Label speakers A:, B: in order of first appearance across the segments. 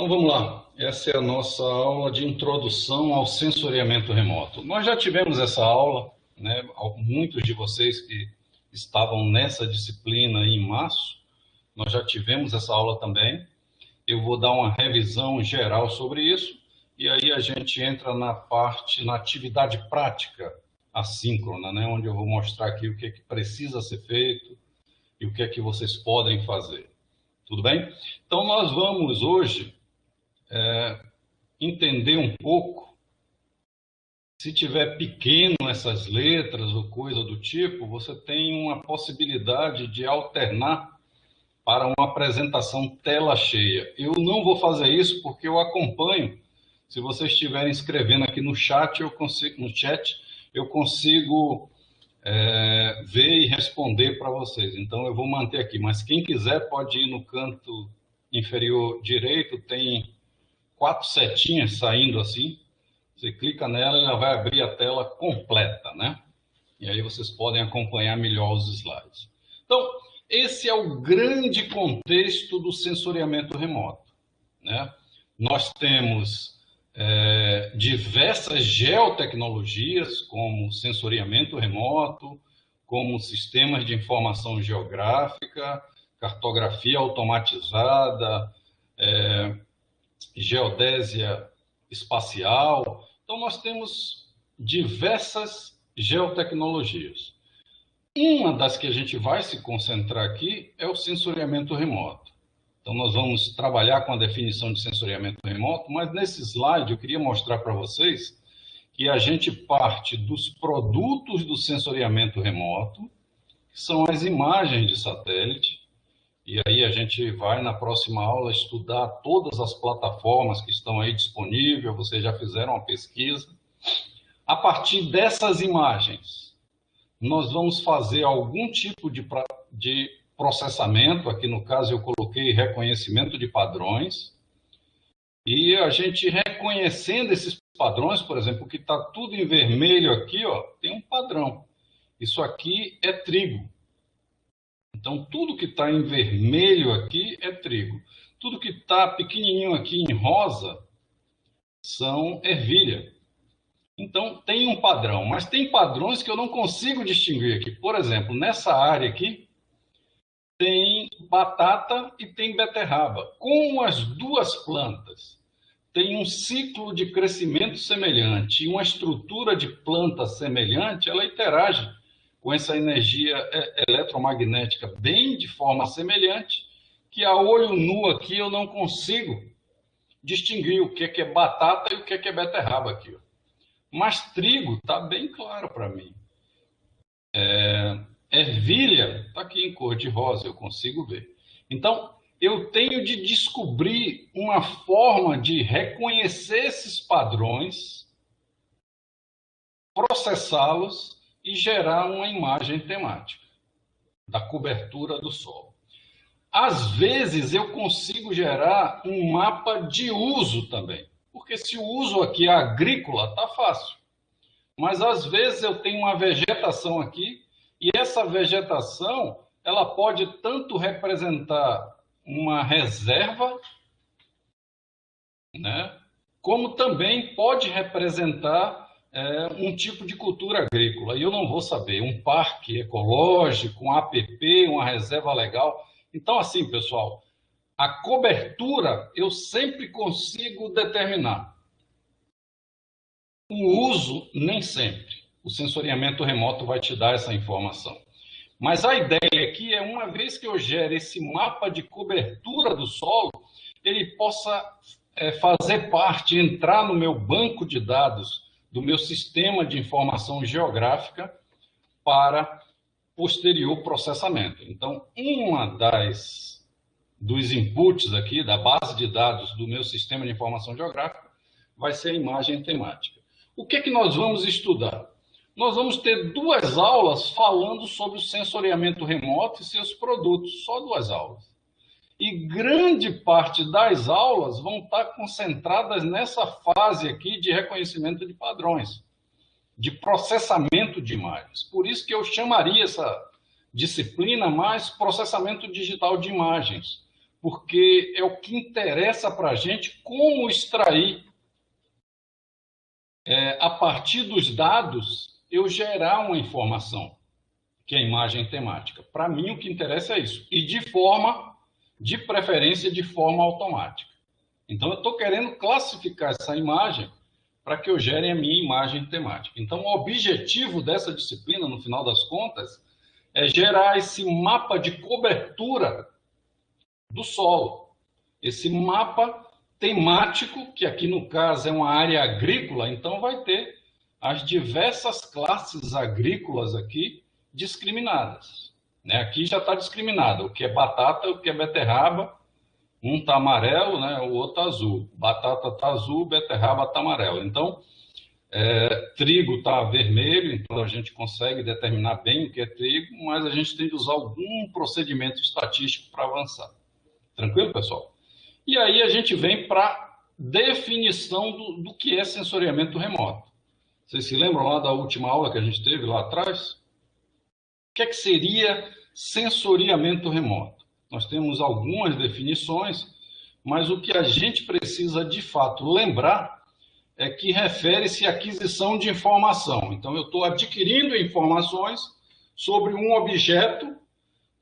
A: Então vamos lá, essa é a nossa aula de introdução ao sensoriamento remoto. Nós já tivemos essa aula, né? Muitos de vocês que estavam nessa disciplina em março, nós já tivemos essa aula também. Eu vou dar uma revisão geral sobre isso e aí a gente entra na atividade prática assíncrona, né? Onde eu vou mostrar aqui o que é que precisa ser feito e o que é que vocês podem fazer. Tudo bem? Então nós vamos hoje entender um pouco. Se tiver pequeno essas letras ou coisa do tipo, você tem uma possibilidade de alternar para uma apresentação tela cheia. Eu não vou fazer isso porque eu acompanho. Se vocês estiverem escrevendo aqui no chat, eu consigo ver e responder para vocês. Então eu vou manter aqui, mas quem quiser pode ir no canto inferior direito, tem 4 setinhas saindo assim. Você clica nela e ela vai abrir a tela completa, né? E aí vocês podem acompanhar melhor os slides. Então, esse é o grande contexto do sensoriamento remoto, né? Nós temos diversas geotecnologias, como sensoriamento remoto, como sistemas de informação geográfica, cartografia automatizada, geodésia espacial. Então, nós temos diversas geotecnologias. Uma das que a gente vai se concentrar aqui é o sensoriamento remoto. Então, nós vamos trabalhar com a definição de sensoriamento remoto, mas nesse slide eu queria mostrar para vocês que a gente parte dos produtos do sensoriamento remoto, que são as imagens de satélite, e aí a gente vai na próxima aula estudar todas as plataformas que estão aí disponíveis, vocês já fizeram a pesquisa. A partir dessas imagens, nós vamos fazer algum tipo de processamento, aqui no caso eu coloquei reconhecimento de padrões, e a gente reconhecendo esses padrões, por exemplo, que está tudo em vermelho aqui, ó, tem um padrão. Isso aqui é trigo. Então, tudo que está em vermelho aqui é trigo. Tudo que está pequenininho aqui em rosa são ervilha. Então, tem um padrão, mas tem padrões que eu não consigo distinguir aqui. Por exemplo, nessa área aqui, tem batata e tem beterraba. Como as duas plantas têm um ciclo de crescimento semelhante e uma estrutura de planta semelhante, ela interage com essa energia eletromagnética bem de forma semelhante, que a olho nu aqui eu não consigo distinguir o que é batata e o que é beterraba aqui. Mas trigo está bem claro para mim. Ervilha está aqui em cor de rosa, eu consigo ver. Então, eu tenho de descobrir uma forma de reconhecer esses padrões, processá-los e gerar uma imagem temática da cobertura do solo. Às vezes, eu consigo gerar um mapa de uso também, porque se o uso aqui é agrícola, está fácil. Mas, às vezes, eu tenho uma vegetação aqui, e essa vegetação ela pode tanto representar uma reserva, né, como também pode representar um tipo de cultura agrícola, e eu não vou saber, um parque ecológico, um APP, uma reserva legal. Então, assim, pessoal, a cobertura eu sempre consigo determinar. O uso, nem sempre. O sensoriamento remoto vai te dar essa informação. Mas a ideia aqui é, uma vez que eu gere esse mapa de cobertura do solo, ele possa fazer parte, entrar no meu banco de dados, do meu sistema de informação geográfica para posterior processamento. Então, dos inputs aqui, da base de dados do meu sistema de informação geográfica, vai ser a imagem temática. O que é que nós vamos estudar? Nós vamos ter 2 aulas falando sobre o sensoriamento remoto e seus produtos, só 2 aulas. E grande parte das aulas vão estar concentradas nessa fase aqui de reconhecimento de padrões, de processamento de imagens. Por isso que eu chamaria essa disciplina mais processamento digital de imagens, porque é o que interessa para a gente como extrair, a partir dos dados, eu gerar uma informação, que é a imagem temática. Para mim, o que interessa é isso. E de preferência, de forma automática. Então, eu estou querendo classificar essa imagem para que eu gere a minha imagem temática. Então, o objetivo dessa disciplina, no final das contas, é gerar esse mapa de cobertura do solo. Esse mapa temático, que aqui no caso é uma área agrícola, então vai ter as diversas classes agrícolas aqui discriminadas. Né? Aqui já está discriminado o que é batata, o que é beterraba. Um está amarelo, né? O outro está azul. Batata está azul, beterraba está amarelo. Então, trigo está vermelho, então a gente consegue determinar bem o que é trigo, mas a gente tem que usar algum procedimento estatístico para avançar. Tranquilo, pessoal? E aí a gente vem para a definição do que é sensoriamento remoto. Vocês se lembram lá da última aula que a gente teve lá atrás? O que é que seria sensoriamento remoto? Nós temos algumas definições, mas o que a gente precisa de fato lembrar é que refere-se à aquisição de informação. Então, eu estou adquirindo informações sobre um objeto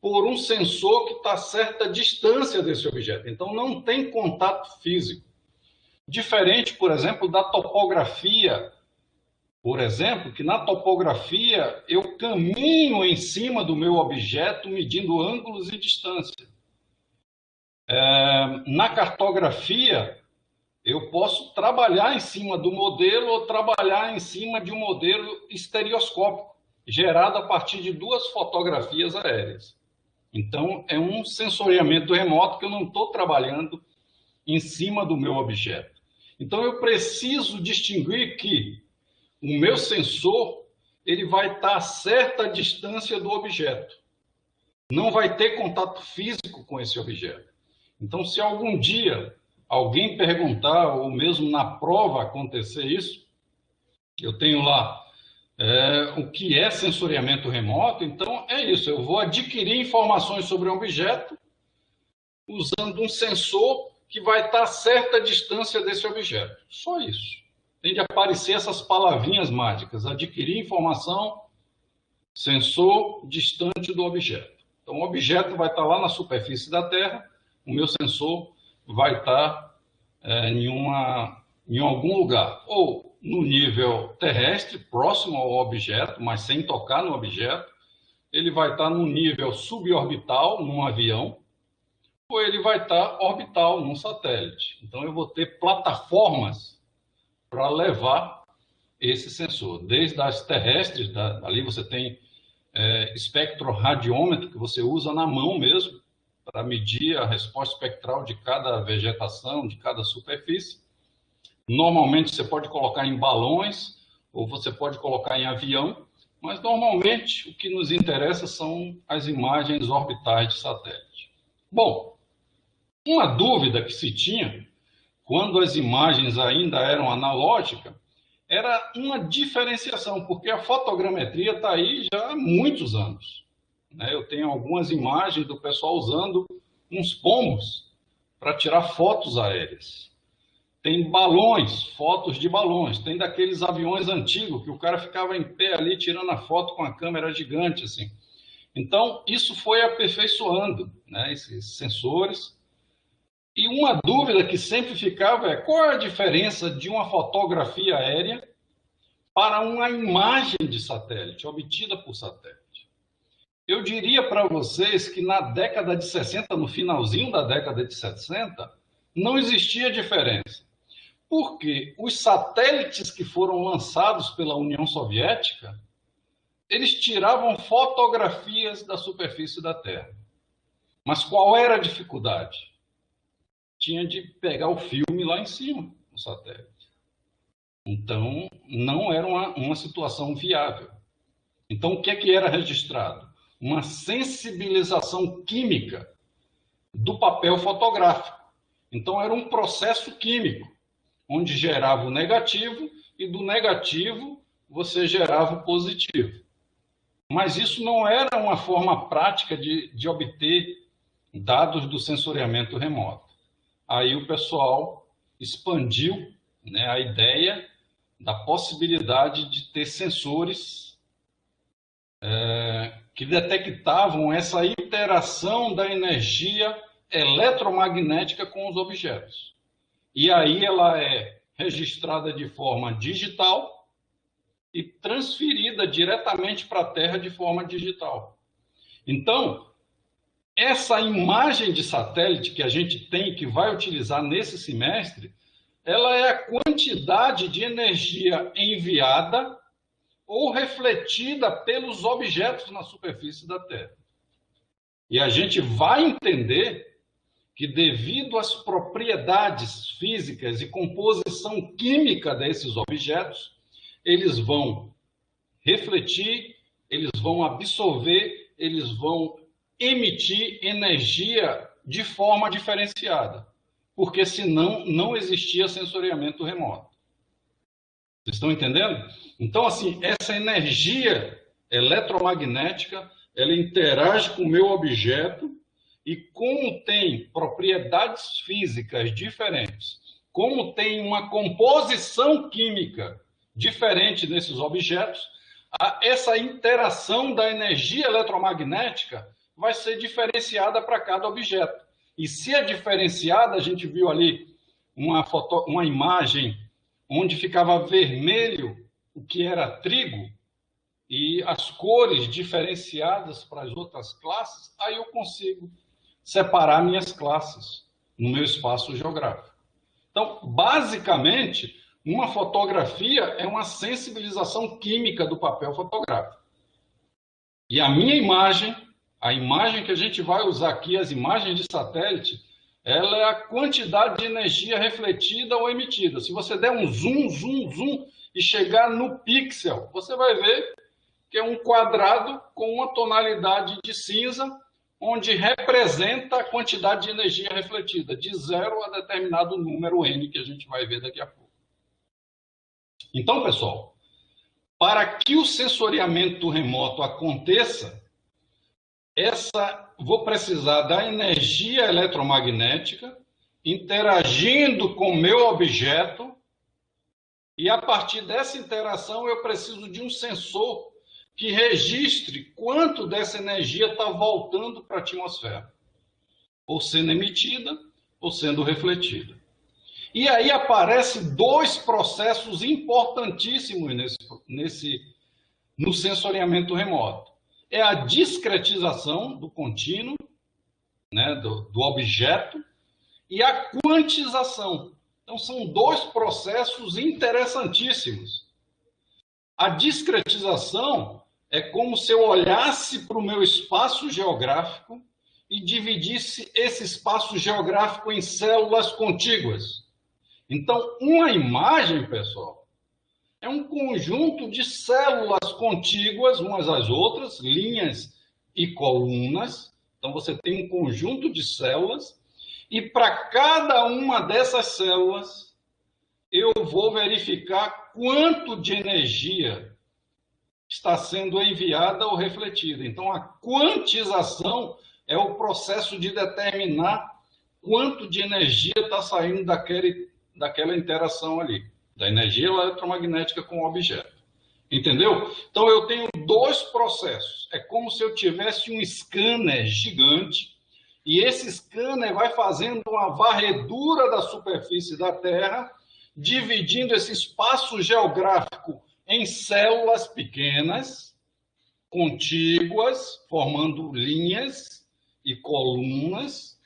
A: por um sensor que está a certa distância desse objeto. Então, não tem contato físico. Diferente, por exemplo, da topografia. Por exemplo, que na topografia eu caminho em cima do meu objeto medindo ângulos e distância. Na cartografia, eu posso trabalhar em cima do modelo ou trabalhar em cima de um modelo estereoscópico, gerado a partir de 2 fotografias aéreas. Então, é um sensoriamento remoto que eu não estou trabalhando em cima do meu objeto. Então, eu preciso distinguir que o meu sensor ele vai estar a certa distância do objeto. Não vai ter contato físico com esse objeto. Então, se algum dia alguém perguntar, ou mesmo na prova acontecer isso, eu tenho lá o que é sensoriamento remoto, então é isso, eu vou adquirir informações sobre um objeto usando um sensor que vai estar a certa distância desse objeto. Só isso. Tem de aparecer essas palavrinhas mágicas, adquirir informação, sensor distante do objeto. Então, o objeto vai estar lá na superfície da Terra, o meu sensor vai estar em algum lugar, ou no nível terrestre, próximo ao objeto, mas sem tocar no objeto. Ele vai estar no nível suborbital, num avião, ou ele vai estar orbital, num satélite. Então, eu vou ter plataformas para levar esse sensor. Desde as terrestres, ali você tem espectroradiômetro, que você usa na mão mesmo, para medir a resposta espectral de cada vegetação, de cada superfície. Normalmente você pode colocar em balões, ou você pode colocar em avião, mas normalmente o que nos interessa são as imagens orbitais de satélite. Bom, uma dúvida que se tinha, quando as imagens ainda eram analógicas, era uma diferenciação, porque a fotogrametria está aí já há muitos anos. Eu tenho algumas imagens do pessoal usando uns pombos para tirar fotos aéreas. Tem balões, fotos de balões. Tem daqueles aviões antigos que o cara ficava em pé ali tirando a foto com a câmera gigante, assim. Então, isso foi aperfeiçoando, esses sensores. E uma dúvida que sempre ficava é qual é a diferença de uma fotografia aérea para uma imagem de satélite, obtida por satélite. Eu diria para vocês que na década de 60, no finalzinho da década de 60, não existia diferença. Porque os satélites que foram lançados pela União Soviética, eles tiravam fotografias da superfície da Terra. Mas qual era a dificuldade? Tinha de pegar o filme lá em cima, no satélite. Então, não era uma situação viável. Então, o que é que era registrado? Uma sensibilização química do papel fotográfico. Então, era um processo químico, onde gerava o negativo e do negativo você gerava o positivo. Mas isso não era uma forma prática de obter dados do sensoriamento remoto. Aí o pessoal expandiu, né, a ideia da possibilidade de ter sensores que detectavam essa interação da energia eletromagnética com os objetos. E aí ela é registrada de forma digital e transferida diretamente para a Terra de forma digital. Então, essa imagem de satélite que a gente tem, que vai utilizar nesse semestre, ela é a quantidade de energia enviada ou refletida pelos objetos na superfície da Terra. E a gente vai entender que, devido às propriedades físicas e composição química desses objetos, eles vão refletir, eles vão absorver, eles vão emitir energia de forma diferenciada, porque senão não existia sensoriamento remoto. Vocês estão entendendo? Então, assim, essa energia eletromagnética, ela interage com o meu objeto e, como tem propriedades físicas diferentes, como tem uma composição química diferente nesses objetos, essa interação da energia eletromagnética vai ser diferenciada para cada objeto. E se é diferenciada, a gente viu ali uma imagem onde ficava vermelho o que era trigo e as cores diferenciadas para as outras classes, aí eu consigo separar minhas classes no meu espaço geográfico. Então, basicamente, uma fotografia é uma sensibilização química do papel fotográfico. E a minha imagem, a imagem que a gente vai usar aqui, as imagens de satélite, ela é a quantidade de energia refletida ou emitida. Se você der um zoom, zoom, zoom e chegar no pixel, você vai ver que é um quadrado com uma tonalidade de cinza, onde representa a quantidade de energia refletida, de 0 a determinado número N, que a gente vai ver daqui a pouco. Então, pessoal, para que o sensoriamento remoto aconteça, vou precisar da energia eletromagnética interagindo com o meu objeto, e a partir dessa interação eu preciso de um sensor que registre quanto dessa energia está voltando para a atmosfera, ou sendo emitida, ou sendo refletida. E aí aparecem dois processos importantíssimos no sensoriamento remoto. É a discretização do contínuo, né, do objeto, e a quantização. Então, são dois processos interessantíssimos. A discretização é como se eu olhasse para o meu espaço geográfico e dividisse esse espaço geográfico em células contíguas. Então, uma imagem, pessoal, é um conjunto de células contíguas umas às outras, linhas e colunas. Então, você tem um conjunto de células, e para cada uma dessas células, eu vou verificar quanto de energia está sendo enviada ou refletida. Então, a quantização é o processo de determinar quanto de energia está saindo daquela interação ali, da energia eletromagnética com o objeto. Entendeu? Então, eu tenho dois processos. É como se eu tivesse um scanner gigante, e esse scanner vai fazendo uma varredura da superfície da Terra, dividindo esse espaço geográfico em células pequenas, contíguas, formando linhas e colunas.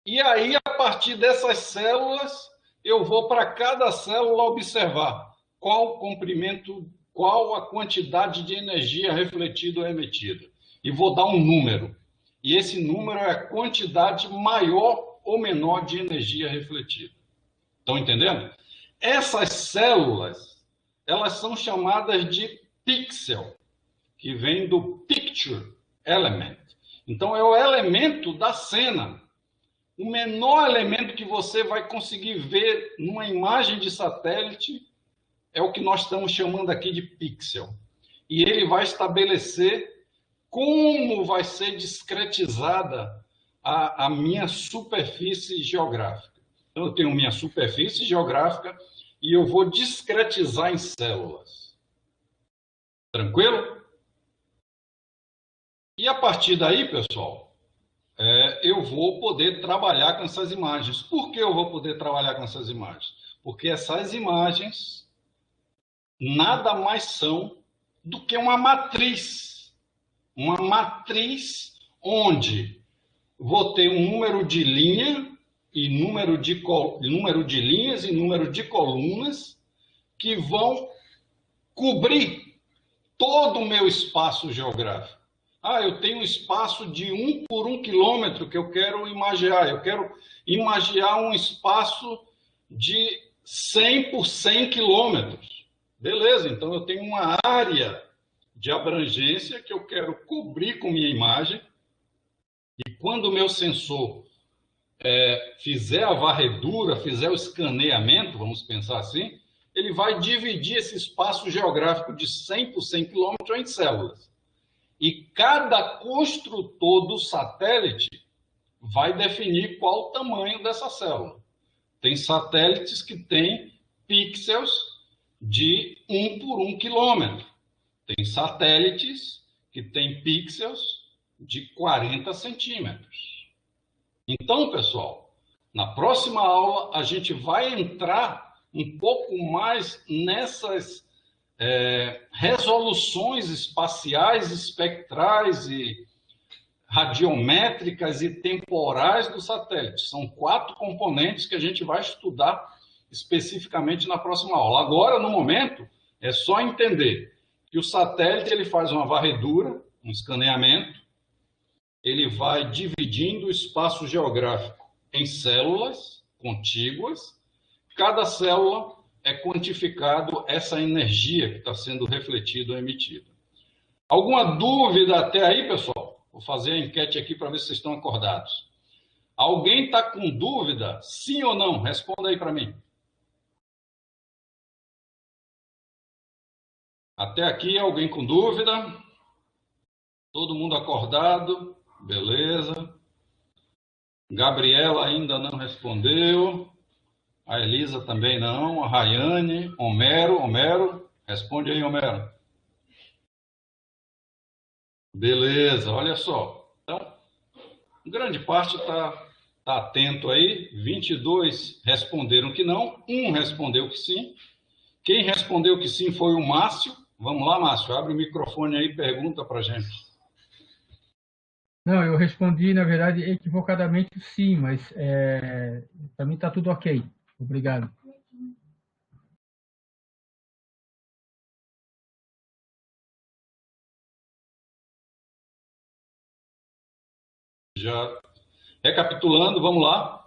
A: E aí, a partir dessas células, eu vou para cada célula observar qual o comprimento, qual a quantidade de energia refletida ou emitida. E vou dar um número. E esse número é a quantidade maior ou menor de energia refletida. Estão entendendo? Essas células, elas são chamadas de pixel, que vem do picture element. Então, é o elemento da cena. O menor elemento que você vai conseguir ver numa imagem de satélite é o que nós estamos chamando aqui de pixel. E ele vai estabelecer como vai ser discretizada a minha superfície geográfica. Então, eu tenho minha superfície geográfica e eu vou discretizar em células. Tranquilo? E a partir daí, pessoal, eu vou poder trabalhar com essas imagens. Por que eu vou poder trabalhar com essas imagens? Porque essas imagens nada mais são do que uma matriz. Uma matriz onde vou ter um número de linha e número de linhas e número de colunas que vão cobrir todo o meu espaço geográfico. Eu tenho um espaço de 1 por 1 quilômetro que eu quero imaginar. Eu quero imaginar um espaço de 100 por 100 quilômetros. Beleza, então eu tenho uma área de abrangência que eu quero cobrir com minha imagem. E quando o meu sensor fizer a varredura, fizer o escaneamento, vamos pensar assim, ele vai dividir esse espaço geográfico de 100 por 100 quilômetros em células. E cada construtor do satélite vai definir qual o tamanho dessa célula. Tem satélites que têm pixels de 1 por 1 quilômetro. Tem satélites que têm pixels de 40 centímetros. Então, pessoal, na próxima aula a gente vai entrar um pouco mais nessas resoluções espaciais, espectrais e radiométricas e temporais do satélite. São 4 componentes que a gente vai estudar especificamente na próxima aula. Agora, no momento, é só entender que o satélite ele faz uma varredura, um escaneamento, ele vai dividindo o espaço geográfico em células contíguas. Cada célula é quantificado essa energia que está sendo refletida ou emitida. Alguma dúvida até aí, pessoal? Vou fazer a enquete aqui para ver se vocês estão acordados. Alguém está com dúvida? Sim ou não? Responda aí para mim. Até aqui, alguém com dúvida? Todo mundo acordado? Beleza. Gabriela ainda não respondeu. A Elisa também não. A Rayane. Homero. Responde aí, Homero. Beleza, olha só. Então, grande parte está atento aí. 22 responderam que não. 1 respondeu que sim. Quem respondeu que sim foi o Márcio. Vamos lá, Márcio. Abre o microfone aí e pergunta para a gente.
B: Não, eu respondi, na verdade, equivocadamente sim, mas para mim está tudo ok. Obrigado.
A: Já recapitulando, vamos lá.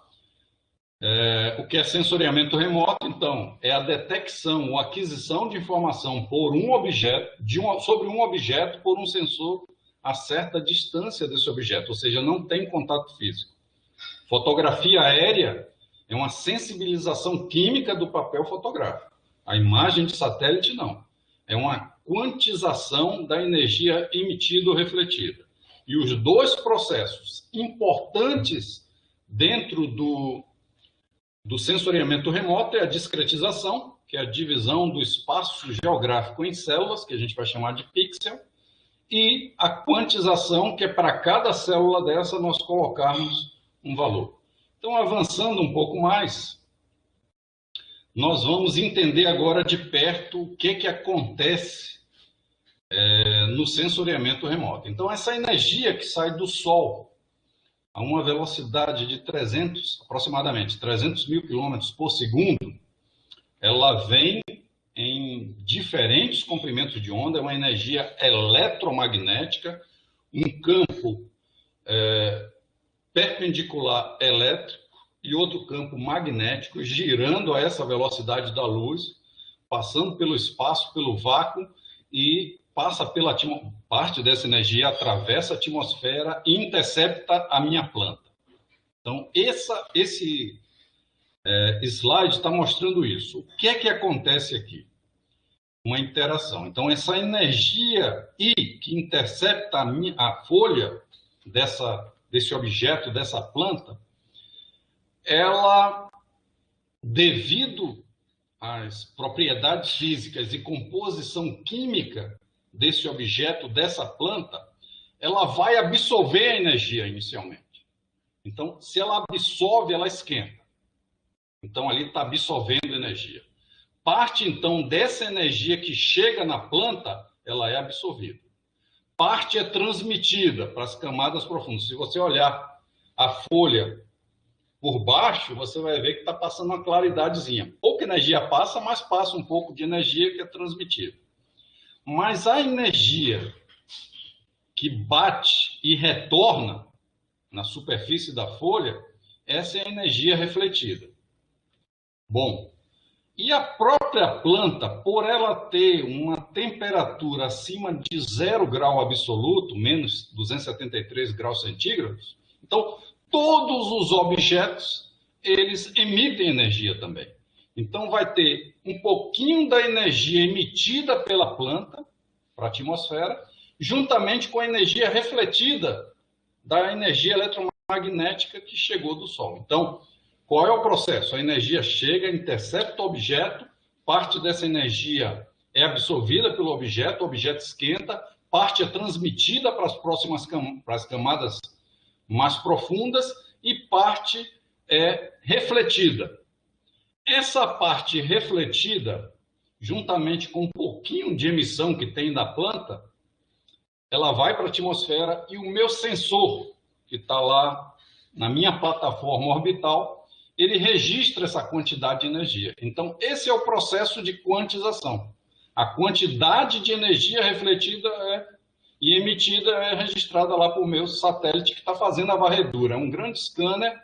A: O que é sensoriamento remoto, então, é a detecção ou aquisição de informação por um objeto, sobre um objeto por um sensor a certa distância desse objeto, ou seja, não tem contato físico. Fotografia aérea é uma sensibilização química do papel fotográfico. A imagem de satélite, não. É uma quantização da energia emitida ou refletida. E os dois processos importantes dentro do sensoriamento remoto é a discretização, que é a divisão do espaço geográfico em células, que a gente vai chamar de pixel, e a quantização, que é para cada célula dessa nós colocarmos um valor. Então, avançando um pouco mais, nós vamos entender agora de perto o que acontece no sensoriamento remoto. Então, essa energia que sai do Sol a uma velocidade de aproximadamente 300 mil quilômetros por segundo, ela vem em diferentes comprimentos de onda, é uma energia eletromagnética, um campo perpendicular elétrico e outro campo magnético girando a essa velocidade da luz, passando pelo espaço, pelo vácuo e passa pela parte dessa energia, atravessa a atmosfera e intercepta a minha planta. Então, esse slide está mostrando isso. O que é que acontece aqui? Uma interação. Então, essa energia I que intercepta a folha desse objeto, dessa planta, ela, devido às propriedades físicas e composição química desse objeto, dessa planta, ela vai absorver a energia inicialmente. Então, se ela absorve, ela esquenta. Então, ali está absorvendo energia. Parte, então, dessa energia que chega na planta, ela é absorvida. Parte é transmitida para as camadas profundas. Se você olhar a folha por baixo, você vai ver que está passando uma claridadezinha. Pouca energia passa, mas passa um pouco de energia que é transmitida. Mas a energia que bate e retorna na superfície da folha, essa é a energia refletida. Bom, e a própria planta, por ela ter uma temperatura acima de 0 grau absoluto, menos 273 graus centígrados, então todos os objetos, eles emitem energia também. Então vai ter um pouquinho da energia emitida pela planta para a atmosfera, juntamente com a energia refletida da energia eletromagnética que chegou do Sol. Então, qual é o processo? A energia chega, intercepta o objeto, parte dessa energia é absorvida pelo objeto, o objeto esquenta, parte é transmitida para as camadas mais profundas e parte é refletida. Essa parte refletida, juntamente com um pouquinho de emissão que tem da planta, ela vai para a atmosfera e o meu sensor, que está lá na minha plataforma orbital, ele registra essa quantidade de energia. Então, esse é o processo de quantização. A quantidade de energia refletida e emitida é registrada lá por meu satélite que está fazendo a varredura. É um grande scanner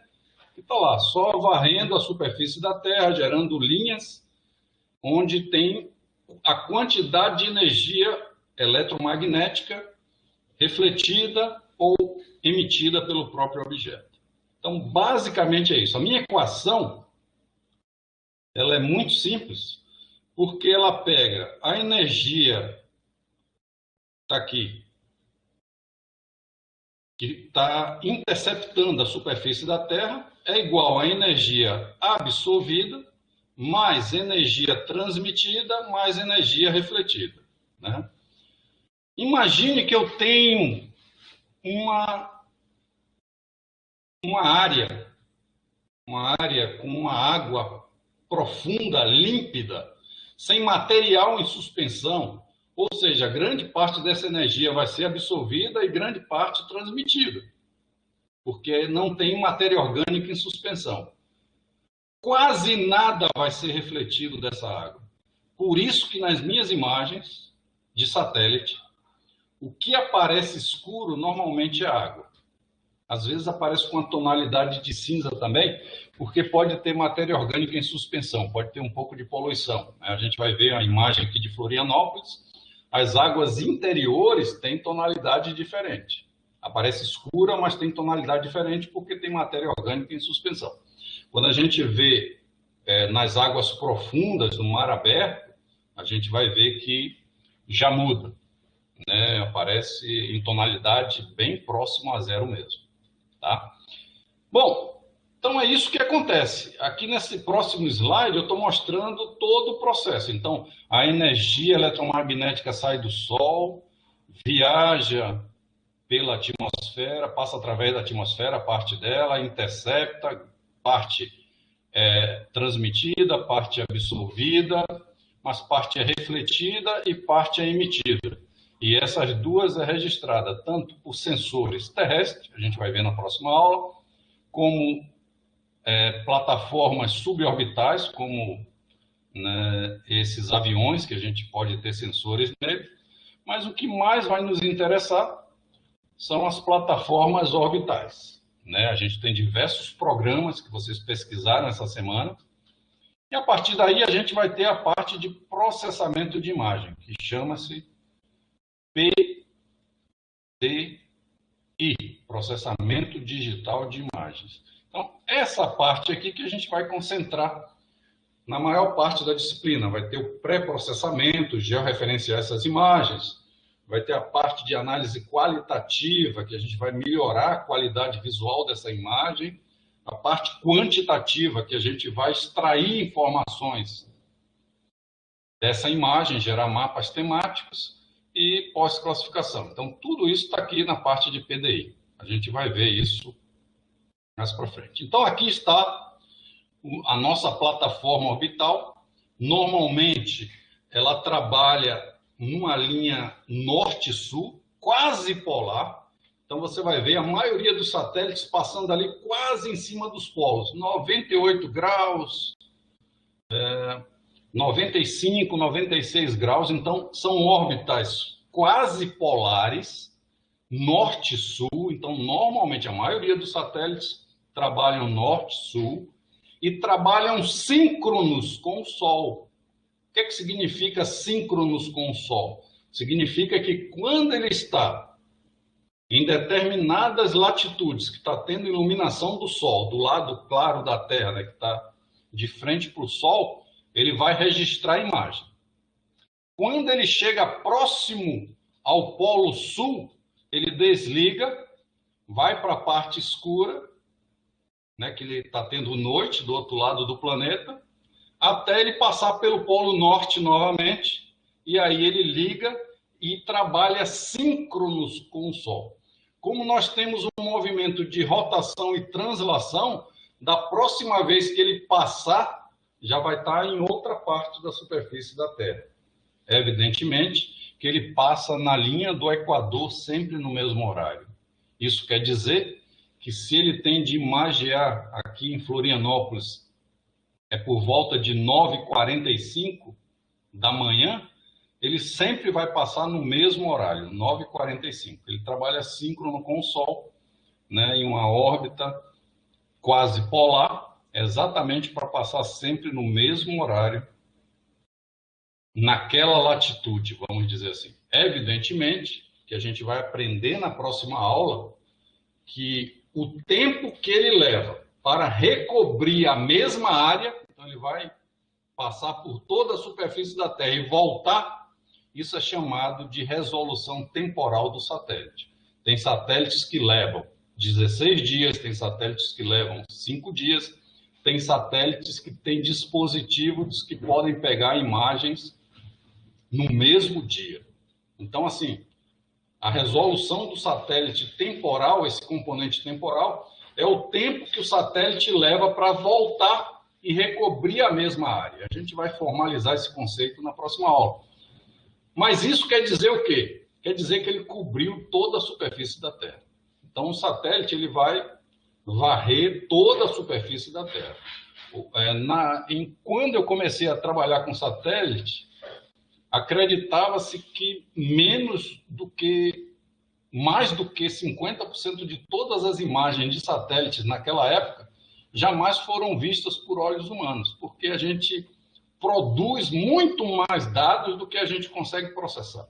A: que está lá, só varrendo a superfície da Terra, gerando linhas onde tem a quantidade de energia eletromagnética refletida ou emitida pelo próprio objeto. Então, basicamente é isso. A minha equação, ela é muito simples, porque ela pega a energia, está aqui, que está interceptando a superfície da Terra, é igual a energia absorvida, mais energia transmitida, mais energia refletida, né? Imagine que eu tenho uma área com uma água profunda, límpida, sem material em suspensão, ou seja, grande parte dessa energia vai ser absorvida e grande parte transmitida, porque não tem matéria orgânica em suspensão. Quase nada vai ser refletido dessa água. Por isso que nas minhas imagens de satélite, o que aparece escuro normalmente é água. Às vezes aparece com uma tonalidade de cinza também, porque pode ter matéria orgânica em suspensão, pode ter um pouco de poluição. A gente vai ver a imagem aqui de Florianópolis, as águas interiores têm tonalidade diferente. Aparece escura, mas tem tonalidade diferente porque tem matéria orgânica em suspensão. Quando a gente vê nas águas profundas, no mar aberto, a gente vai ver que já muda, né? Aparece em tonalidade bem próximo a zero mesmo. Tá? Bom, então é isso que acontece. Aqui nesse próximo slide eu estou mostrando todo o processo. Então, a energia eletromagnética sai do Sol, viaja pela atmosfera, passa através da atmosfera, parte dela, intercepta, parte é transmitida, parte é absorvida, mas parte é refletida e parte é emitida. E essas duas é registrada tanto por sensores terrestres, a gente vai ver na próxima aula, como plataformas suborbitais, como, né, esses aviões, que a gente pode ter sensores neles. Mas o que mais vai nos interessar são as plataformas orbitais, né? A gente tem diversos programas que vocês pesquisaram essa semana, e a partir daí a gente vai ter a parte de processamento de imagem, que chama-se PDI, Processamento Digital de Imagens. Então, essa parte aqui que a gente vai concentrar na maior parte da disciplina. Vai ter o pré-processamento, georreferenciar essas imagens, vai ter a parte de análise qualitativa, que a gente vai melhorar a qualidade visual dessa imagem, a parte quantitativa, que a gente vai extrair informações dessa imagem, gerar mapas temáticos e pós-classificação. Então, tudo isso está aqui na parte de PDI. A gente vai ver isso mais para frente. Então, aqui está a nossa plataforma orbital. Normalmente, ela trabalha numa linha norte-sul, quase polar. Então, você vai ver a maioria dos satélites passando ali quase em cima dos polos. 98 graus, 95, 96 graus. Então, são órbitas quase polares, norte-sul. Então, normalmente, a maioria dos satélites trabalham norte-sul e trabalham síncronos com o Sol. O que significa síncronos com o Sol? Significa que quando ele está em determinadas latitudes, que está tendo iluminação do Sol, do lado claro da Terra, né, que está de frente para o Sol, ele vai registrar a imagem. Quando ele chega próximo ao Polo Sul, ele desliga, vai para a parte escura, né, que ele está tendo noite do outro lado do planeta, até ele passar pelo Polo Norte novamente, e aí ele liga e trabalha síncronos com o Sol. Como nós temos um movimento de rotação e translação, da próxima vez que ele passar, já vai estar em outra parte da superfície da Terra. Evidentemente que ele passa na linha do Equador sempre no mesmo horário. Isso quer dizer que se ele tem de imagear aqui em Florianópolis, é por volta de 9h45 da manhã, ele sempre vai passar no mesmo horário, 9h45. Ele trabalha síncrono com o Sol, né, em uma órbita quase polar, exatamente para passar sempre no mesmo horário, naquela latitude, vamos dizer assim. Evidentemente que a gente vai aprender na próxima aula que o tempo que ele leva para recobrir a mesma área, então ele vai passar por toda a superfície da Terra e voltar, isso é chamado de resolução temporal do satélite. Tem satélites que levam 16 dias, tem satélites que levam 5 dias, tem satélites que têm dispositivos que podem pegar imagens no mesmo dia. Então, assim, a resolução do satélite temporal, esse componente temporal, é o tempo que o satélite leva para voltar e recobrir a mesma área. A gente vai formalizar esse conceito na próxima aula. Mas isso quer dizer o quê? Quer dizer que ele cobriu toda a superfície da Terra. Então, o satélite ele vai varrer toda a superfície da Terra. Quando eu comecei a trabalhar com satélite, acreditava-se que mais do que 50% de todas as imagens de satélites naquela época jamais foram vistas por olhos humanos, porque a gente produz muito mais dados do que a gente consegue processar.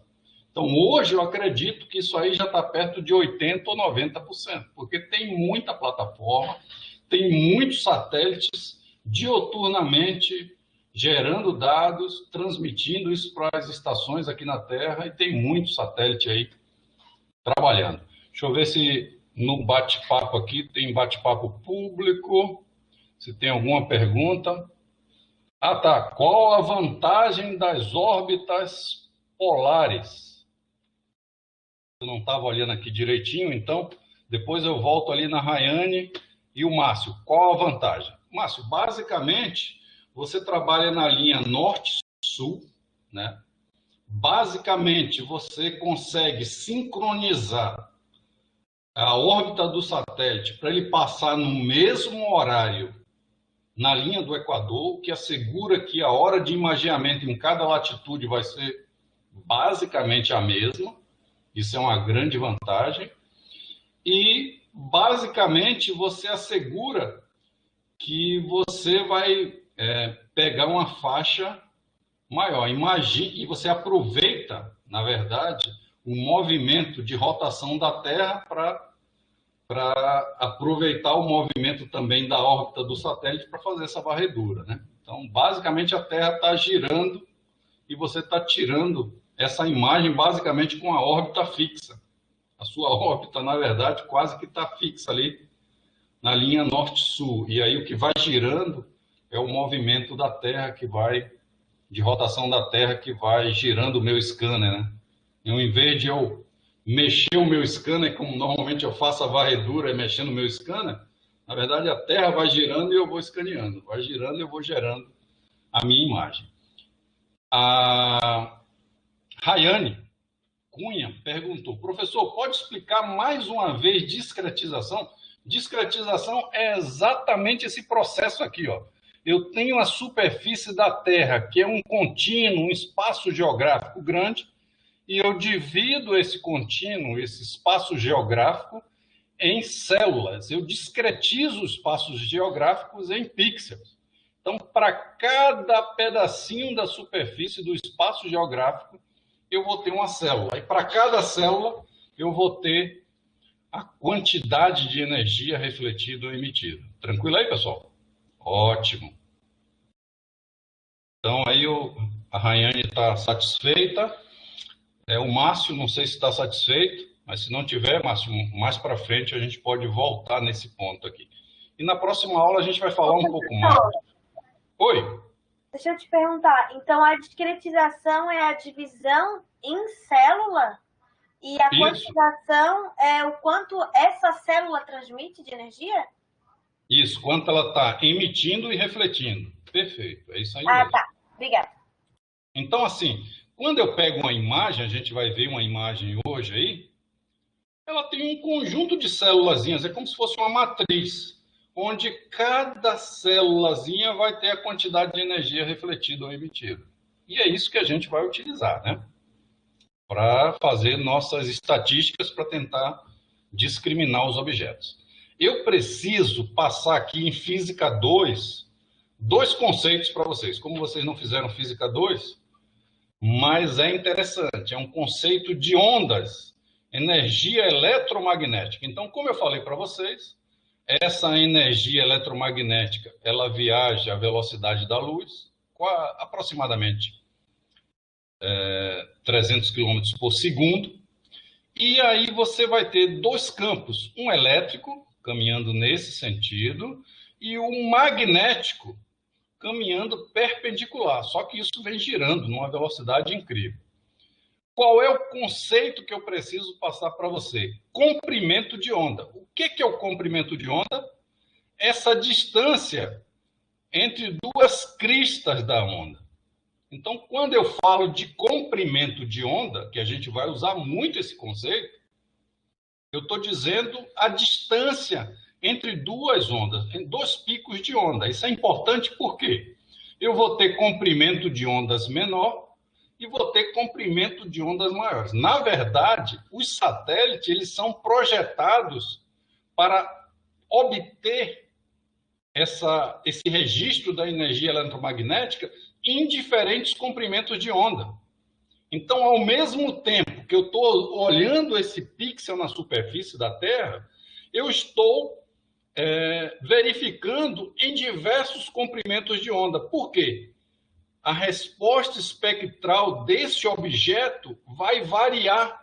A: Então, hoje eu acredito que isso aí já está perto de 80% ou 90%, porque tem muita plataforma, tem muitos satélites dioturnamente gerando dados, transmitindo isso para as estações aqui na Terra, e tem muito satélite aí trabalhando. Deixa eu ver se no bate-papo aqui tem bate-papo público, se tem alguma pergunta. Ah, tá. Qual a vantagem das órbitas polares? Eu não estava olhando aqui direitinho, então depois eu volto ali na Rayane e o Márcio. Qual a vantagem? Márcio, basicamente, você trabalha na linha norte-sul, né? Basicamente, você consegue sincronizar a órbita do satélite para ele passar no mesmo horário na linha do Equador, o que assegura que a hora de imageamento em cada latitude vai ser basicamente a mesma. Isso é uma grande vantagem. E, basicamente, você assegura que você vai pegar uma faixa maior. Imagine, e você aproveita, na verdade, o movimento de rotação da Terra para aproveitar o movimento também da órbita do satélite para fazer essa varredura, né? Então, basicamente, a Terra está girando e você está tirando essa imagem basicamente com a órbita fixa. A sua órbita, na verdade, quase que está fixa ali na linha norte-sul. E aí o que vai girando é o movimento da Terra de rotação da Terra que vai girando o meu scanner, né? E ao invés de eu mexer o meu scanner, como normalmente eu faço a varredura mexendo o meu scanner, na verdade a Terra vai girando e eu vou escaneando. Vai girando e eu vou gerando a minha imagem. A Rayane Cunha perguntou: professor, pode explicar mais uma vez discretização? Discretização é exatamente esse processo aqui, ó. Eu tenho a superfície da Terra, que é um contínuo, um espaço geográfico grande, e eu divido esse contínuo, esse espaço geográfico, em células. Eu discretizo os espaços geográficos em pixels. Então, para cada pedacinho da superfície do espaço geográfico, eu vou ter uma célula. E para cada célula, eu vou ter a quantidade de energia refletida ou emitida. Tranquilo aí, pessoal? Ótimo. Então, aí a Rayane está satisfeita. O Márcio, não sei se está satisfeito, mas se não tiver, Márcio, mais para frente a gente pode voltar nesse ponto aqui. E na próxima aula a gente vai falar um pouco mais. Oi?
C: Deixa eu te perguntar, então a discretização é a divisão em célula e a quantização é o quanto essa célula transmite de energia?
A: Isso, quanto ela está emitindo e refletindo. Perfeito, é isso aí
C: mesmo.
A: Ah,
C: tá, obrigada.
A: Então, assim, quando eu pego uma imagem, a gente vai ver uma imagem hoje aí, ela tem um conjunto de célulazinhas, é como se fosse uma matriz, onde cada célulazinha vai ter a quantidade de energia refletida ou emitida. E é isso que a gente vai utilizar, né? Para fazer nossas estatísticas para tentar discriminar os objetos. Eu preciso passar aqui em Física 2, dois conceitos para vocês. Como vocês não fizeram Física 2, mas é interessante, é um conceito de ondas, energia eletromagnética. Então, como eu falei para vocês, essa energia eletromagnética, ela viaja à velocidade da luz, aproximadamente 300 km por segundo, e aí você vai ter dois campos, um elétrico, caminhando nesse sentido, e um magnético, caminhando perpendicular, só que isso vem girando numa velocidade incrível. Qual é o conceito que eu preciso passar para você? Comprimento de onda. O que é o comprimento de onda? Essa distância entre duas cristas da onda. Então, quando eu falo de comprimento de onda, que a gente vai usar muito esse conceito, eu estou dizendo a distância entre duas ondas, em dois picos de onda. Isso é importante porque eu vou ter comprimento de ondas menor e vou ter comprimento de ondas maiores. Na verdade, os satélites eles são projetados para obter esse registro da energia eletromagnética em diferentes comprimentos de onda. Então, ao mesmo tempo que eu estou olhando esse pixel na superfície da Terra, eu estou verificando em diversos comprimentos de onda. Por quê? A resposta espectral desse objeto vai variar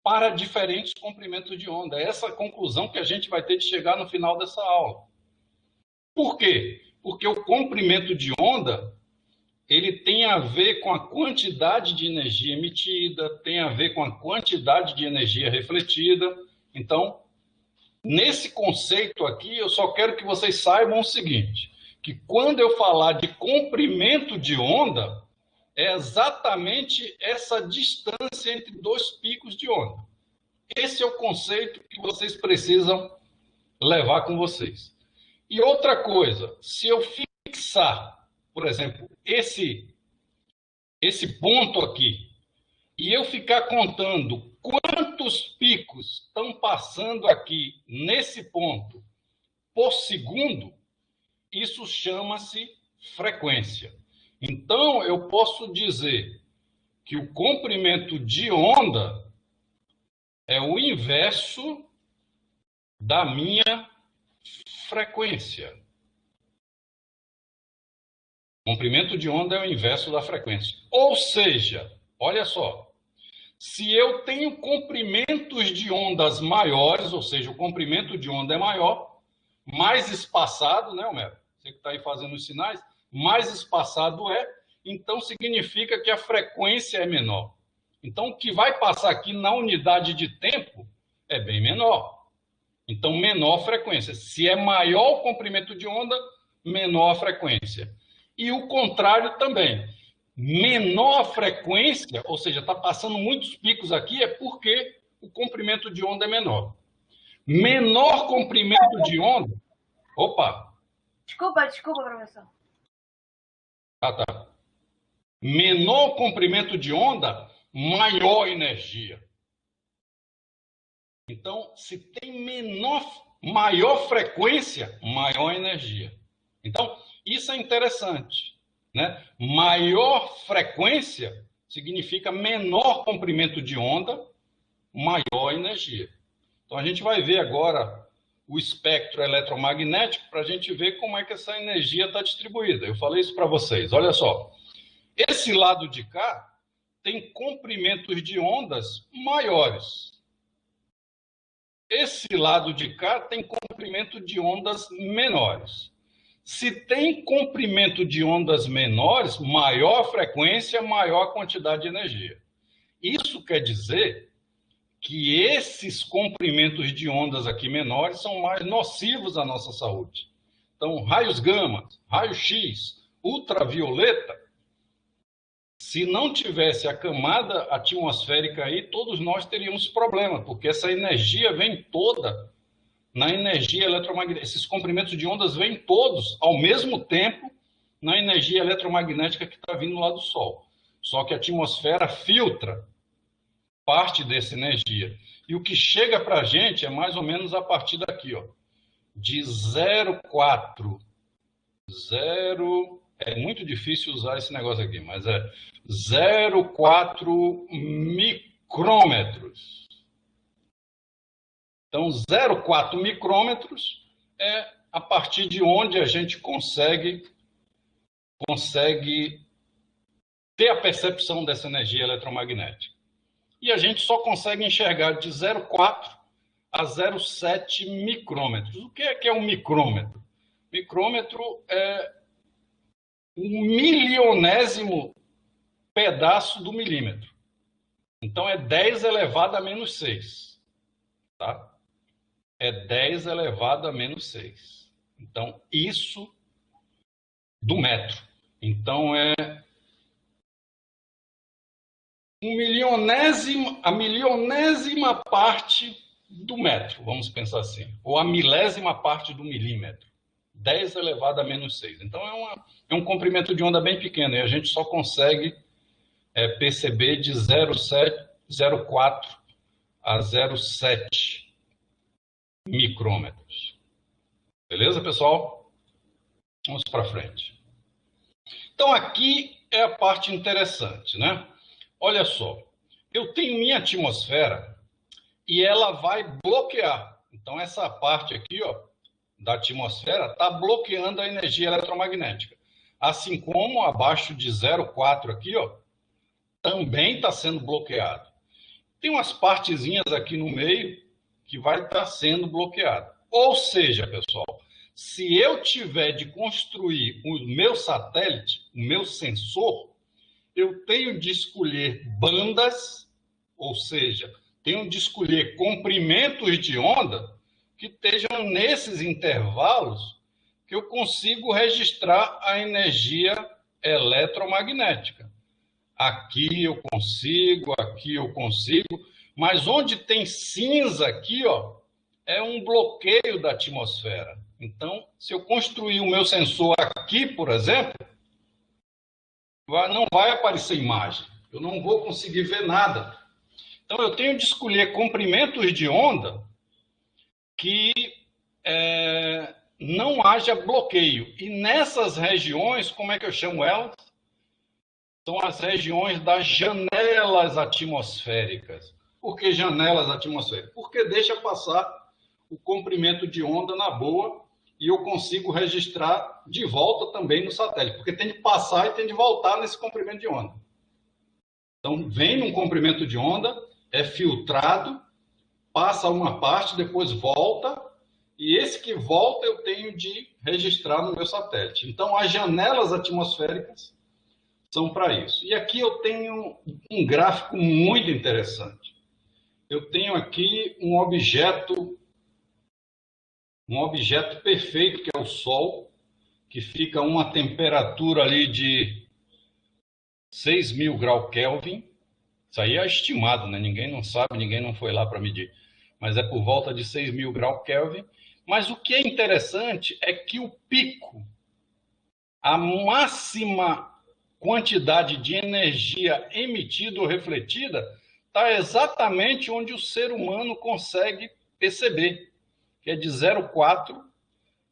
A: para diferentes comprimentos de onda. É essa a conclusão que a gente vai ter de chegar no final dessa aula. Por quê? Porque o comprimento de onda ele tem a ver com a quantidade de energia emitida, tem a ver com a quantidade de energia refletida. Então, nesse conceito aqui, eu só quero que vocês saibam o seguinte, que quando eu falar de comprimento de onda, é exatamente essa distância entre dois picos de onda. Esse é o conceito que vocês precisam levar com vocês. E outra coisa, se eu fixar, por exemplo, esse ponto aqui, e eu ficar contando quantos picos estão passando aqui nesse ponto por segundo, isso chama-se frequência. Então, eu posso dizer que o comprimento de onda é o inverso da minha frequência. O comprimento de onda é o inverso da frequência. Ou seja, Olha só. Se eu tenho comprimentos de ondas maiores, ou seja, o comprimento de onda é maior, mais espaçado, né, Homero? Você que está aí fazendo os sinais, mais espaçado é, então significa que a frequência é menor. Então, o que vai passar aqui na unidade de tempo é bem menor. Então, menor frequência. Se é maior o comprimento de onda, menor a frequência. E o contrário também. Menor a frequência, ou seja, está passando muitos picos aqui, é porque o comprimento de onda é menor. Menor comprimento de onda... Opa!
C: Desculpa, professor.
A: Ah, tá. Menor comprimento de onda, maior energia. Então, se tem maior frequência, maior energia. Então, isso é interessante, né? Maior frequência significa menor comprimento de onda, maior energia. Então, a gente vai ver agora o espectro eletromagnético para a gente ver como é que essa energia está distribuída. Eu falei isso para vocês. Olha só. Esse lado de cá tem comprimentos de ondas maiores. Esse lado de cá tem comprimento de ondas menores. Se tem comprimento de ondas menores, maior a frequência, maior a quantidade de energia. Isso quer dizer que esses comprimentos de ondas aqui menores são mais nocivos à nossa saúde. Então, raios gama, raio-x, ultravioleta, se não tivesse a camada atmosférica aí, todos nós teríamos problema, porque essa energia vem toda na energia eletromagnética. Esses comprimentos de ondas vêm todos ao mesmo tempo na energia eletromagnética que está vindo lá do Sol. Só que a atmosfera filtra parte dessa energia. E o que chega para a gente é mais ou menos a partir daqui, ó, de 0,4. É muito difícil usar esse negócio aqui, mas é 0,4 micrômetros. Então, 0,4 micrômetros é a partir de onde a gente consegue ter a percepção dessa energia eletromagnética. E a gente só consegue enxergar de 0,4 a 0,7 micrômetros. O que é um micrômetro? Micrômetro é um milionésimo pedaço do milímetro. Então, é 10 elevado a menos 6. Tá? É 10 elevado a menos 6. Então, isso do metro. Então, é a milionésima parte do metro, vamos pensar assim. Ou a milésima parte do milímetro. 10 elevado a menos 6. Então, é um comprimento de onda bem pequeno. E a gente só consegue perceber de 0,4 a 0,7 micrômetros. Beleza, pessoal? Vamos para frente. Então, aqui é a parte interessante, né? Olha só, eu tenho minha atmosfera e ela vai bloquear. Então, essa parte aqui, ó, da atmosfera está bloqueando a energia eletromagnética. Assim como abaixo de 0,4 aqui, ó, também está sendo bloqueado. Tem umas partezinhas aqui no meio que vai estar sendo bloqueado. Ou seja, pessoal, se eu tiver de construir o meu satélite, o meu sensor, eu tenho de escolher bandas, ou seja, tenho de escolher comprimentos de onda que estejam nesses intervalos que eu consigo registrar a energia eletromagnética. Aqui eu consigo, mas onde tem cinza aqui, ó, é um bloqueio da atmosfera. Então, se eu construir o meu sensor aqui, por exemplo, não vai aparecer imagem. Eu não vou conseguir ver nada. Então, eu tenho de escolher comprimentos de onda que não haja bloqueio. E nessas regiões, como é que eu chamo elas? São as regiões das janelas atmosféricas. Por que janelas atmosféricas? Porque deixa passar o comprimento de onda na boa e eu consigo registrar de volta também no satélite, porque tem de passar e tem de voltar nesse comprimento de onda. Então, vem num comprimento de onda, é filtrado, passa uma parte, depois volta, e esse que volta eu tenho de registrar no meu satélite. Então, as janelas atmosféricas são para isso. E aqui eu tenho um gráfico muito interessante. Eu tenho aqui um objeto perfeito, que é o Sol, que fica a uma temperatura ali de 6.000 graus Kelvin. Isso aí é estimado, né? Ninguém não sabe, ninguém não foi lá para medir. Mas é por volta de 6.000 graus Kelvin. Mas o que é interessante é que o pico, a máxima quantidade de energia emitida ou refletida, está exatamente onde o ser humano consegue perceber, que é de 0,4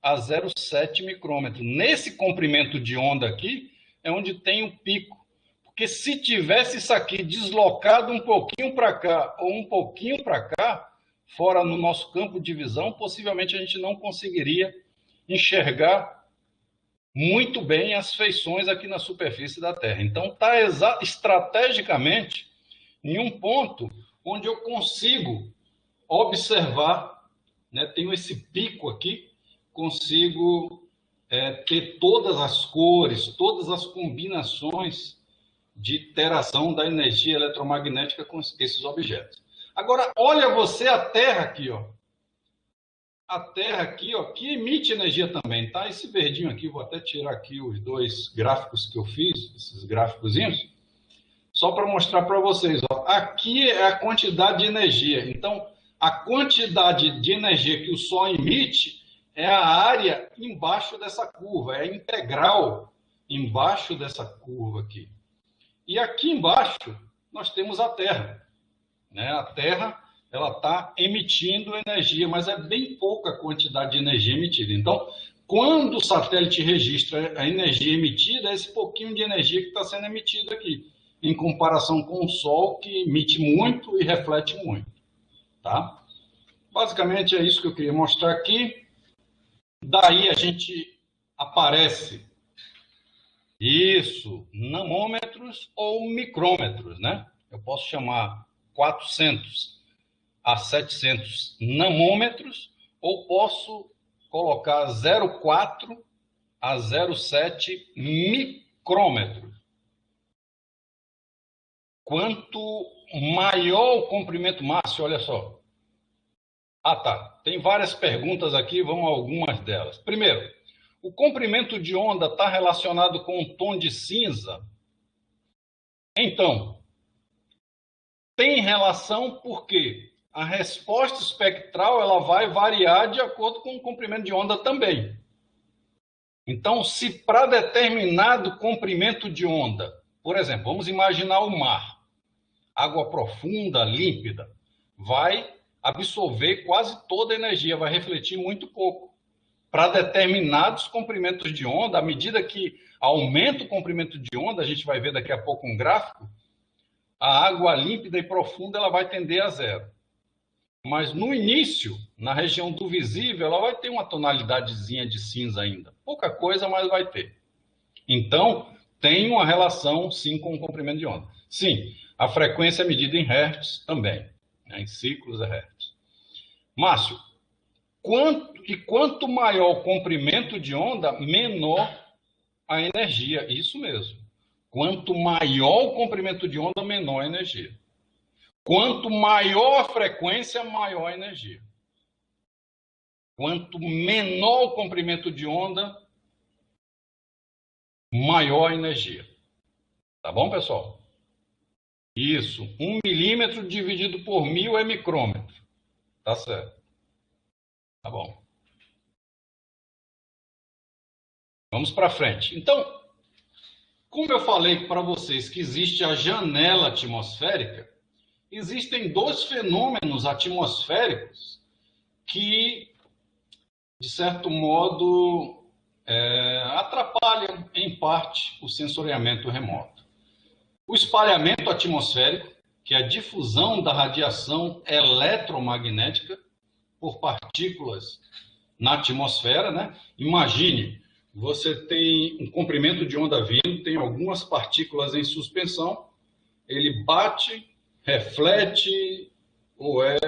A: a 0,7 micrômetro. Nesse comprimento de onda aqui, é onde tem o pico. Porque se tivesse isso aqui deslocado um pouquinho para cá ou um pouquinho para cá, fora no nosso campo de visão, possivelmente a gente não conseguiria enxergar muito bem as feições aqui na superfície da Terra. Então, está estrategicamente em um ponto onde eu consigo observar, né, tenho esse pico aqui, consigo ter todas as cores, todas as combinações de interação da energia eletromagnética com esses objetos. Agora, olha você a Terra aqui, ó. A Terra aqui, ó, que emite energia também, tá? Esse verdinho aqui, vou até tirar aqui os dois gráficos que eu fiz, esses gráficozinhos, só para mostrar para vocês, ó. Aqui é a quantidade de energia. Então, a quantidade de energia que o Sol emite é a área embaixo dessa curva, é a integral embaixo dessa curva aqui. E aqui embaixo nós temos a Terra, né? A Terra, ela está emitindo energia, mas é bem pouca a quantidade de energia emitida. Então, quando o satélite registra a energia emitida, é esse pouquinho de energia que está sendo emitida aqui, em comparação com o Sol, que emite muito e reflete muito. Tá? Basicamente é isso que eu queria mostrar aqui. Daí a gente aparece isso, nanômetros ou micrômetros, né? Eu posso chamar 400 a 700 nanômetros, ou posso colocar 0,4 a 0,7 micrômetros. Quanto maior o comprimento máximo, olha só. Ah, tá. Tem várias perguntas aqui, vamos a algumas delas. Primeiro, o comprimento de onda está relacionado com o tom de cinza? Então, tem relação porque a resposta espectral ela vai variar de acordo com o comprimento de onda também. Então, se para determinado comprimento de onda, por exemplo, vamos imaginar o mar, água profunda, límpida, vai absorver quase toda a energia, vai refletir muito pouco. Para determinados comprimentos de onda, à medida que aumenta o comprimento de onda, a gente vai ver daqui a pouco um gráfico, a água límpida e profunda ela vai tender a zero. Mas no início, na região do visível, ela vai ter uma tonalidadezinha de cinza ainda. Pouca coisa, mas vai ter. Então, tem uma relação, sim, com o comprimento de onda. Sim, a frequência é medida em hertz também, né, em ciclos é hertz. Márcio, quanto maior o comprimento de onda, menor a energia. Isso mesmo. Quanto maior o comprimento de onda, menor a energia. Quanto maior a frequência, maior a energia. Quanto menor o comprimento de onda, maior a energia. Tá bom, pessoal? Isso. 1 milímetro dividido por 1000 é micrômetro. Tá certo. Tá bom. Vamos para frente. Então, como eu falei para vocês que existe a janela atmosférica, existem dois fenômenos atmosféricos que, de certo modo, atrapalham, em parte, o sensoriamento remoto. O espalhamento atmosférico, que é a difusão da radiação eletromagnética por partículas na atmosfera, né? Imagine, você tem um comprimento de onda vindo, tem algumas partículas em suspensão, ele bate, reflete ou é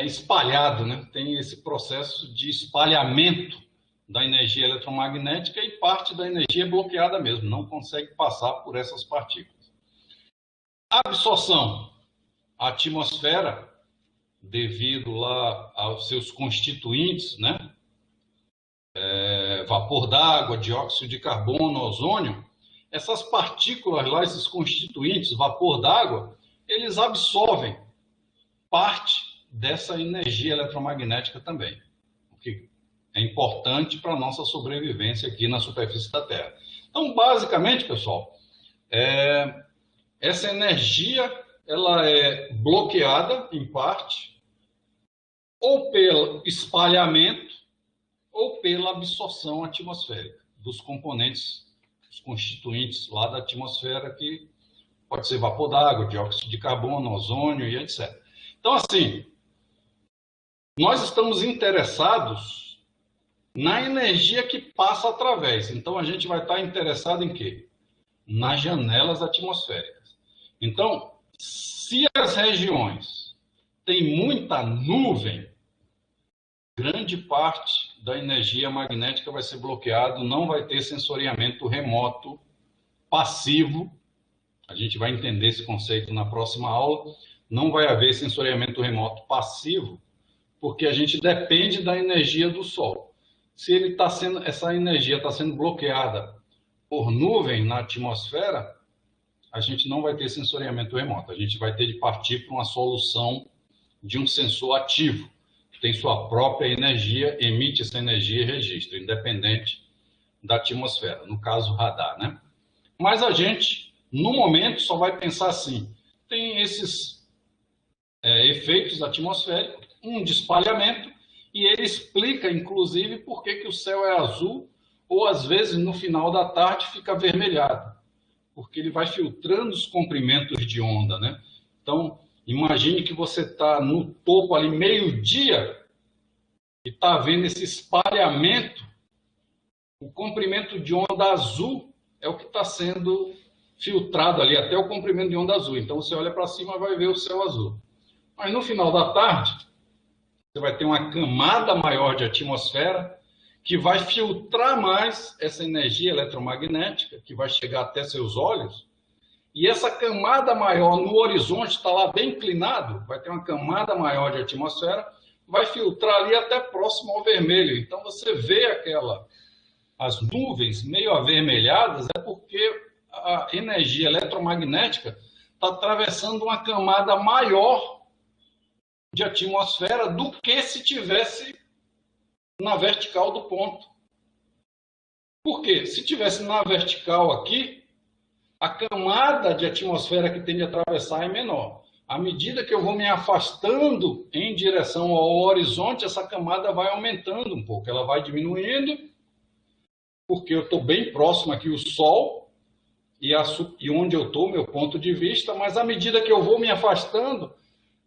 A: espalhado, né? Tem esse processo de espalhamento da energia eletromagnética e parte da energia é bloqueada mesmo, não consegue passar por essas partículas. A absorção, a atmosfera, devido lá aos seus constituintes, né? Vapor d'água, dióxido de carbono, ozônio, essas partículas lá, esses constituintes, vapor d'água, eles absorvem parte dessa energia eletromagnética também, o que é importante para a nossa sobrevivência aqui na superfície da Terra. Então, basicamente, pessoal, essa energia ela é bloqueada, em parte, ou pelo espalhamento, ou pela absorção atmosférica dos componentes, os constituintes lá da atmosfera, que pode ser vapor d'água, dióxido de carbono, ozônio e etc. Então, assim, nós estamos interessados na energia que passa através. Então, a gente vai estar interessado em quê? Nas janelas atmosféricas. Então, se as regiões têm muita nuvem, grande parte da energia magnética vai ser bloqueado, não vai ter sensoriamento remoto passivo. A gente vai entender esse conceito na próxima aula. Não vai haver sensoriamento remoto passivo, porque a gente depende da energia do Sol. Se essa energia está sendo bloqueada por nuvem na atmosfera, a gente não vai ter sensoriamento remoto. A gente vai ter de partir para uma solução de um sensor ativo, que tem sua própria energia, emite essa energia e registra, independente da atmosfera, no caso radar, né? Mas a gente, no momento, só vai pensar assim, tem esses efeitos atmosféricos, um de espalhamento, e ele explica, inclusive, por que o céu é azul, ou às vezes no final da tarde fica avermelhado, porque ele vai filtrando os comprimentos de onda, né? Então, imagine que você está no topo ali, meio-dia, e está vendo esse espalhamento, o comprimento de onda azul é o que está sendo filtrado ali, até o comprimento de onda azul. Então, você olha para cima e vai ver o céu azul. Mas no final da tarde, você vai ter uma camada maior de atmosfera que vai filtrar mais essa energia eletromagnética, que vai chegar até seus olhos, e essa camada maior no horizonte está lá bem inclinado, vai ter uma camada maior de atmosfera, vai filtrar ali até próximo ao vermelho. Então você vê as nuvens meio avermelhadas, é porque a energia eletromagnética está atravessando uma camada maior de atmosfera do que se tivesse na vertical do ponto. Por quê? Se tivesse na vertical aqui, a camada de atmosfera que tem de atravessar é menor. À medida que eu vou me afastando em direção ao horizonte, essa camada vai aumentando um pouco. Ela vai diminuindo, porque eu estou bem próximo aqui ao Sol, e onde eu estou, meu ponto de vista, mas à medida que eu vou me afastando,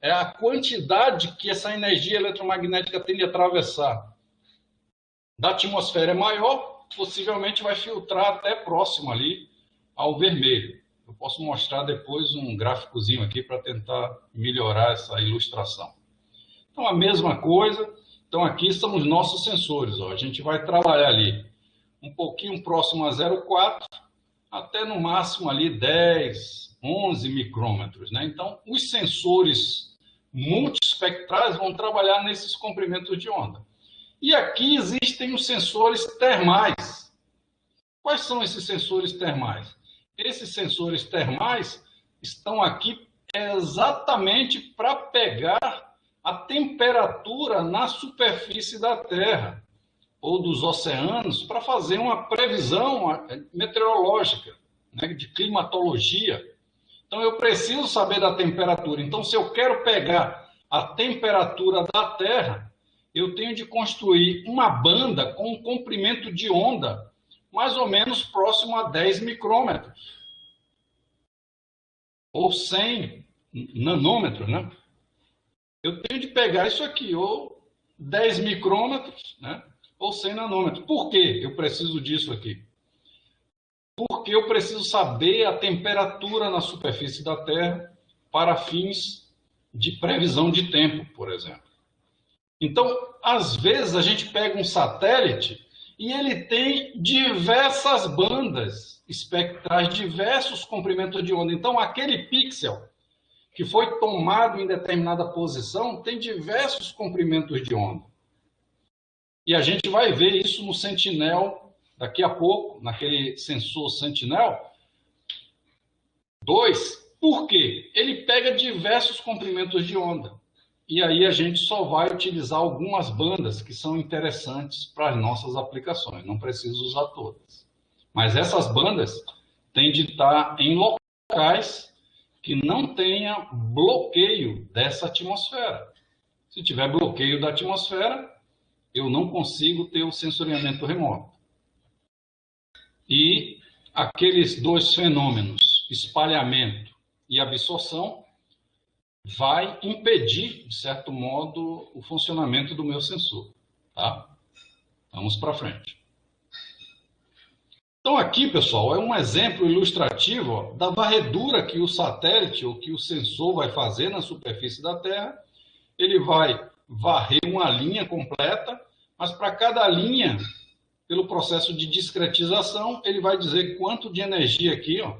A: a quantidade que essa energia eletromagnética tem de atravessar da atmosfera é maior, possivelmente vai filtrar até próximo ali ao vermelho. Eu posso mostrar depois um gráficozinho aqui para tentar melhorar essa ilustração. Então, a mesma coisa. Então, aqui são os nossos sensores. Ó. A gente vai trabalhar ali um pouquinho próximo a 0,4, até no máximo ali 10, 11 micrômetros. Né? Então, os sensores multiespectrais vão trabalhar nesses comprimentos de onda. E aqui existem os sensores termais. Quais são esses sensores termais? Esses sensores termais estão aqui exatamente para pegar a temperatura na superfície da Terra ou dos oceanos, para fazer uma previsão meteorológica, né, de climatologia. Então, eu preciso saber da temperatura. Então, se eu quero pegar a temperatura da Terra, eu tenho de construir uma banda com um comprimento de onda mais ou menos próximo a 10 micrômetros, ou 100 nanômetros, né? Eu tenho de pegar isso aqui, ou 10 micrômetros, né? Ou 100 nanômetros. Por que eu preciso disso aqui? porque eu preciso saber a temperatura na superfície da Terra para fins de previsão de tempo, por exemplo. Então, às vezes, a gente pega um satélite e ele tem diversas bandas espectrais, diversos comprimentos de onda. Então, aquele pixel que foi tomado em determinada posição tem diversos comprimentos de onda. E a gente vai ver isso no Sentinel daqui a pouco, naquele sensor Sentinel-2. Por quê? Ele pega diversos comprimentos de onda. E aí a gente só vai utilizar algumas bandas que são interessantes para as nossas aplicações. Não preciso usar todas. Mas essas bandas têm de estar em locais que não tenha bloqueio dessa atmosfera. Se tiver bloqueio da atmosfera, eu não consigo ter o sensoriamento remoto. E aqueles dois fenômenos, espalhamento e absorção, vai impedir, de certo modo, o funcionamento do meu sensor. Tá? Vamos para frente. Então aqui, pessoal, é um exemplo ilustrativo, ó, da varredura que o satélite ou que o sensor vai fazer na superfície da Terra. Ele vai varrer uma linha completa, mas para cada linha, pelo processo de discretização, ele vai dizer quanto de energia aqui, ó,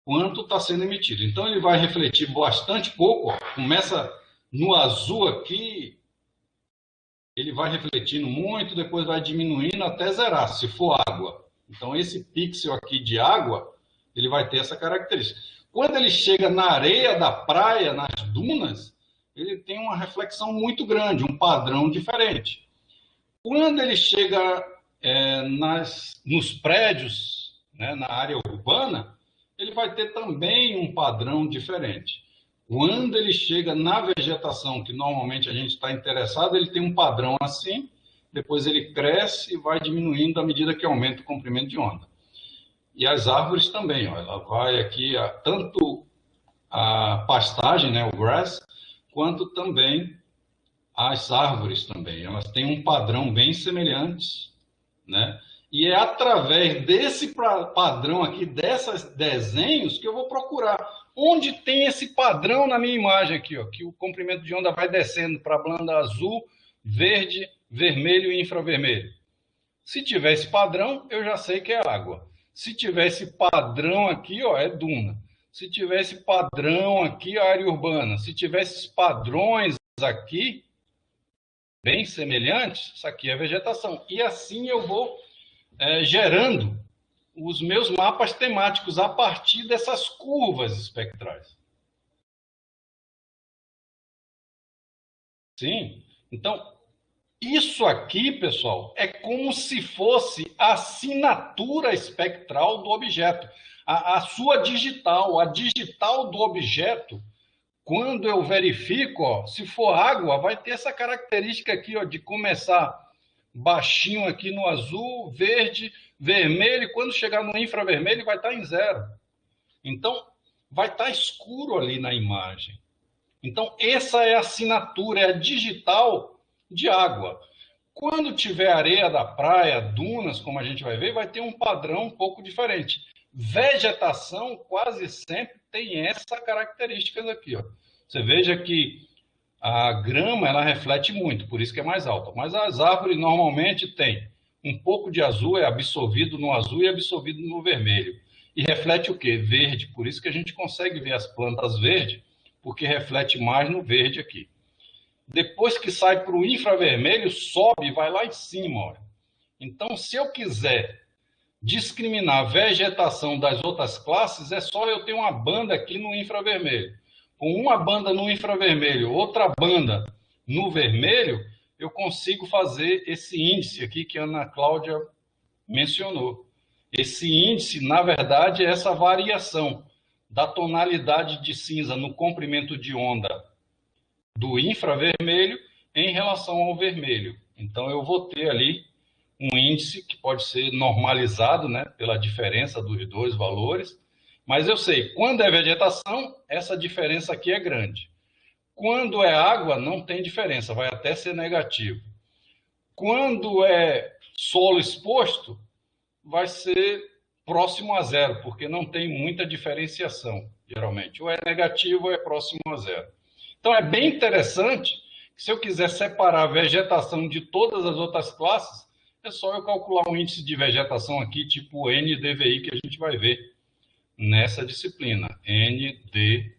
A: quanto está sendo emitido. Então, ele vai refletir bastante pouco. Ó. Começa no azul aqui, ele vai refletindo muito, depois vai diminuindo até zerar, se for água. Então, esse pixel aqui de água, ele vai ter essa característica. Quando ele chega na areia da praia, nas dunas, ele tem uma reflexão muito grande, um padrão diferente. Quando ele chega nos prédios, né, na área urbana, ele vai ter também um padrão diferente. Quando ele chega na vegetação, que normalmente a gente está interessado, ele tem um padrão assim, depois ele cresce e vai diminuindo à medida que aumenta o comprimento de onda. E as árvores também, ó, ela vai aqui, tanto a pastagem, né, o grass, quanto também as árvores também. Elas têm um padrão bem semelhante, né? E é através desse padrão aqui, desses desenhos, que eu vou procurar. Onde tem esse padrão na minha imagem aqui, ó, que o comprimento de onda vai descendo para a banda azul, verde, vermelho e infravermelho. Se tiver esse padrão, eu já sei que é água. Se tiver esse padrão aqui, ó, é duna. Se tiver esse padrão aqui, a área urbana. Se tiver esses padrões aqui, bem semelhantes, isso aqui é vegetação. E assim eu vou gerando os meus mapas temáticos a partir dessas curvas espectrais. Sim? Então, isso aqui, pessoal, é como se fosse a assinatura espectral do objeto. A sua digital, a digital do objeto, quando eu verifico, ó, se for água, vai ter essa característica aqui, ó, de começar baixinho aqui no azul, verde, vermelho, e quando chegar no infravermelho vai estar em 0. Então, vai estar escuro ali na imagem. Então, essa é a assinatura, é a digital de água. Quando tiver areia da praia, dunas, como a gente vai ver, vai ter um padrão um pouco diferente. Vegetação quase sempre tem essa característica aqui, ó. Você veja que a grama, ela reflete muito, por isso que é mais alta. Mas as árvores normalmente têm um pouco de azul, é absorvido no azul e absorvido no vermelho. E reflete o quê? Verde. Por isso que a gente consegue ver as plantas verdes, porque reflete mais no verde aqui. Depois que sai para o infravermelho, sobe e vai lá em cima. Olha. Então, se eu quiser discriminar a vegetação das outras classes, é só eu ter uma banda aqui no infravermelho. Com uma banda no infravermelho, outra banda no vermelho, eu consigo fazer esse índice aqui que a Ana Cláudia mencionou. Esse índice, na verdade, é essa variação da tonalidade de cinza no comprimento de onda do infravermelho em relação ao vermelho. Então, eu vou ter ali um índice que pode ser normalizado, né, pela diferença dos dois valores. Mas eu sei, quando é vegetação, essa diferença aqui é grande. Quando é água, não tem diferença, vai até ser negativo. Quando é solo exposto, vai ser próximo a zero, porque não tem muita diferenciação, geralmente. Ou é negativo ou é próximo a zero. Então, é bem interessante que se eu quiser separar a vegetação de todas as outras classes, é só eu calcular um índice de vegetação aqui, tipo NDVI, que a gente vai ver nessa disciplina. NDVI,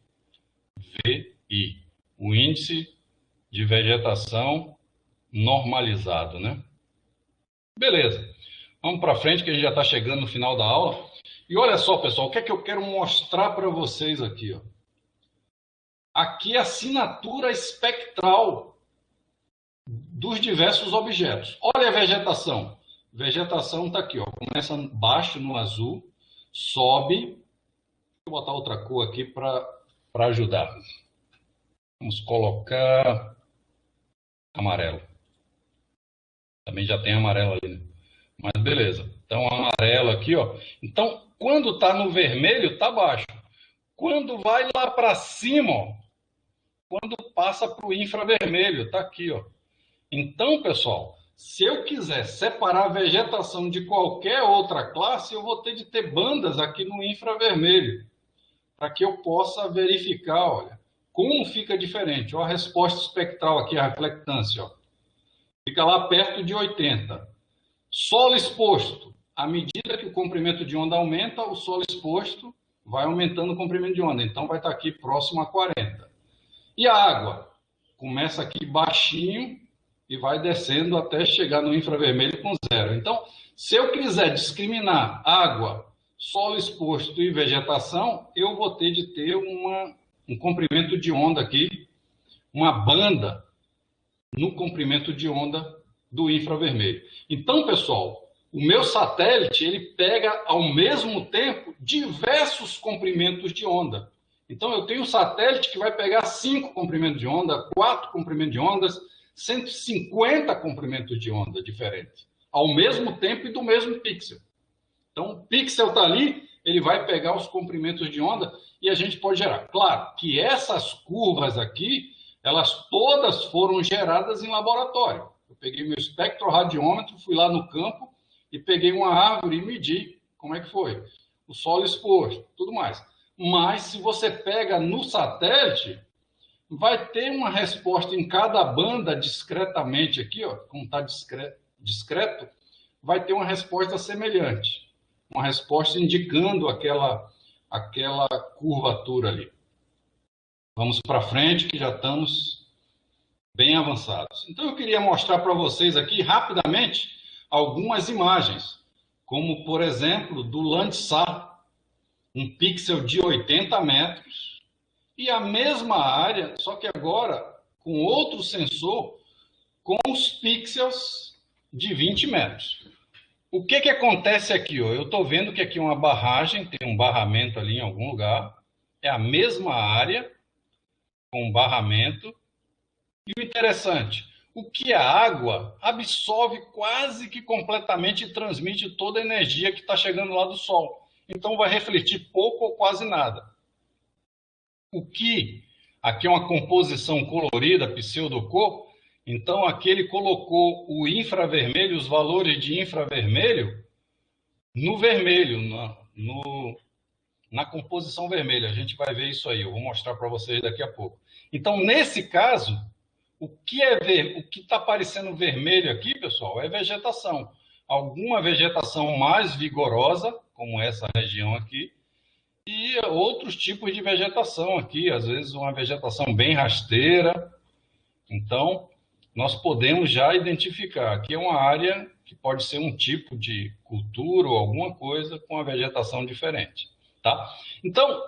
A: o índice de vegetação normalizado, né? Beleza. Vamos para frente, que a gente já está chegando no final da aula. E olha só, pessoal, o que é que eu quero mostrar para vocês aqui, ó? Aqui é a assinatura espectral dos diversos objetos. Olha a vegetação. Vegetação está aqui, ó. Começa baixo no azul, sobe. Vou botar outra cor aqui para ajudar. Vamos colocar amarelo. Também já tem amarelo ali, né? Mas beleza. Então, amarelo aqui, ó. Então, quando está no vermelho, está baixo. Quando vai lá para cima, ó, quando passa para o infravermelho, está aqui, ó. Então, pessoal, se eu quiser separar a vegetação de qualquer outra classe, eu vou ter de ter bandas aqui no infravermelho, para que eu possa verificar, olha, como fica diferente. Olha a resposta espectral aqui, a reflectância, ó. Fica lá perto de 80. Solo exposto. À medida que o comprimento de onda aumenta, o solo exposto vai aumentando o comprimento de onda. Então, vai estar aqui próximo a 40. E a água? Começa aqui baixinho e vai descendo até chegar no infravermelho com zero. Então, se eu quiser discriminar água, solo exposto e vegetação, eu vou ter de ter um comprimento de onda aqui, uma banda no comprimento de onda do infravermelho. Então, pessoal, o meu satélite, ele pega ao mesmo tempo diversos comprimentos de onda. Então, eu tenho um satélite que vai pegar 5 comprimentos de onda, 4 comprimentos de ondas, 150 comprimentos de onda diferentes, ao mesmo tempo e do mesmo pixel. Então, o pixel está ali, ele vai pegar os comprimentos de onda e a gente pode gerar. Claro que essas curvas aqui, elas todas foram geradas em laboratório. Eu peguei meu espectroradiômetro, fui lá no campo e peguei uma árvore e medi como é que foi. O solo exposto, tudo mais. Mas se você pega no satélite, vai ter uma resposta em cada banda discretamente aqui, ó, como está discreto, vai ter uma resposta semelhante. Uma resposta indicando aquela curvatura ali. Vamos para frente, que já estamos bem avançados. Então, eu queria mostrar para vocês aqui, rapidamente, algumas imagens, como, por exemplo, do Landsat, um pixel de 80 metros, e a mesma área, só que agora com outro sensor, com os pixels de 20 metros. O que acontece aqui? Ó? Eu estou vendo que aqui é uma barragem, tem um barramento ali em algum lugar, é a mesma área, com barramento. E o interessante, o que a água absorve quase que completamente e transmite toda a energia que está chegando lá do Sol. Então, vai refletir pouco ou quase nada. O que aqui é uma composição colorida, pseudocor, então aqui ele colocou o infravermelho, os valores de infravermelho, no vermelho, na composição vermelha. A gente vai ver isso aí, eu vou mostrar para vocês daqui a pouco. Então, nesse caso, o que está aparecendo vermelho aqui, pessoal, é vegetação. Alguma vegetação mais vigorosa, como essa região aqui, e outros tipos de vegetação aqui, às vezes uma vegetação bem rasteira. Então, nós podemos já identificar. Aqui é uma área que pode ser um tipo de cultura ou alguma coisa com uma vegetação diferente. Tá? Então,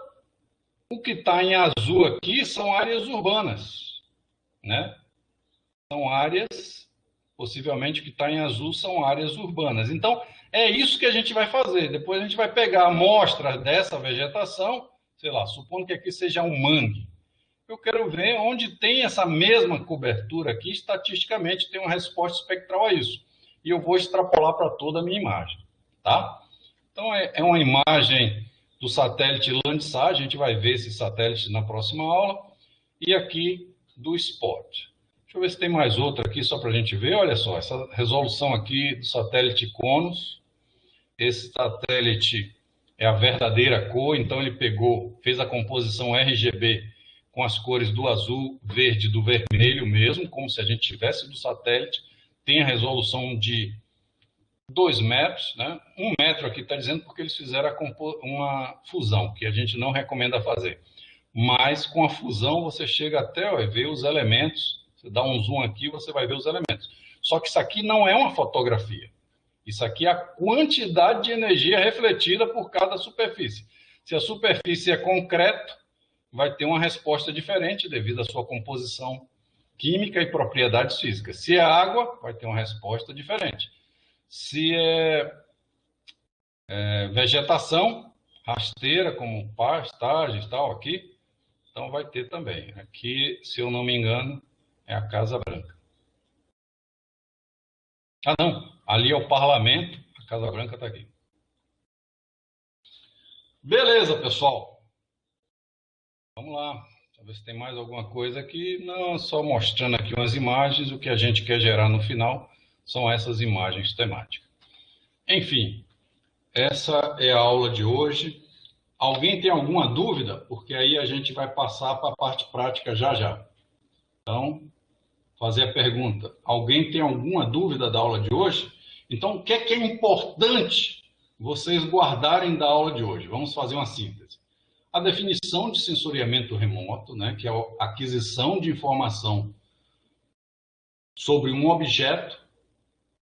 A: o que está em azul aqui são áreas urbanas, né? São áreas, possivelmente o que está em azul são áreas urbanas. Então, é isso que a gente vai fazer. Depois a gente vai pegar amostras dessa vegetação, sei lá, supondo que aqui seja um mangue. Eu quero ver onde tem essa mesma cobertura aqui, estatisticamente tem uma resposta espectral a isso. E eu vou extrapolar para toda a minha imagem, tá? Então, é uma imagem do satélite Landsat, a gente vai ver esse satélite na próxima aula, e aqui do SPOT. Deixa eu ver se tem mais outra aqui, só para a gente ver. Olha só, essa resolução aqui do satélite Conos. esse satélite é a verdadeira cor, então ele fez a composição RGB com as cores do azul, verde e do vermelho mesmo, como se a gente tivesse do satélite. Tem a resolução de 2 metros, né? 1 metro aqui está dizendo porque eles fizeram uma fusão, que a gente não recomenda fazer. Mas com a fusão você chega até ver os elementos, você dá um zoom aqui, você vai ver os elementos. Só que isso aqui não é uma fotografia. Isso aqui é a quantidade de energia refletida por cada superfície. Se a superfície é concreto, vai ter uma resposta diferente devido à sua composição química e propriedades físicas. Se é água, vai ter uma resposta diferente. Se é vegetação rasteira, como pastagens e tal, aqui, então vai ter também. Aqui, se eu não me engano, é a Casa Branca. Ah, não. Ali é o parlamento. A Casa Branca está aqui. Beleza, pessoal. Vamos lá. Deixa eu ver se tem mais alguma coisa aqui. Não, só mostrando aqui umas imagens. O que a gente quer gerar no final são essas imagens temáticas. Enfim, essa é a aula de hoje. Alguém tem alguma dúvida? Porque aí a gente vai passar para a parte prática já já. Então, fazer a pergunta. Alguém tem alguma dúvida da aula de hoje? Então, o que é importante vocês guardarem da aula de hoje? Vamos fazer uma síntese. A definição de sensoriamento remoto, né, que é a aquisição de informação sobre um objeto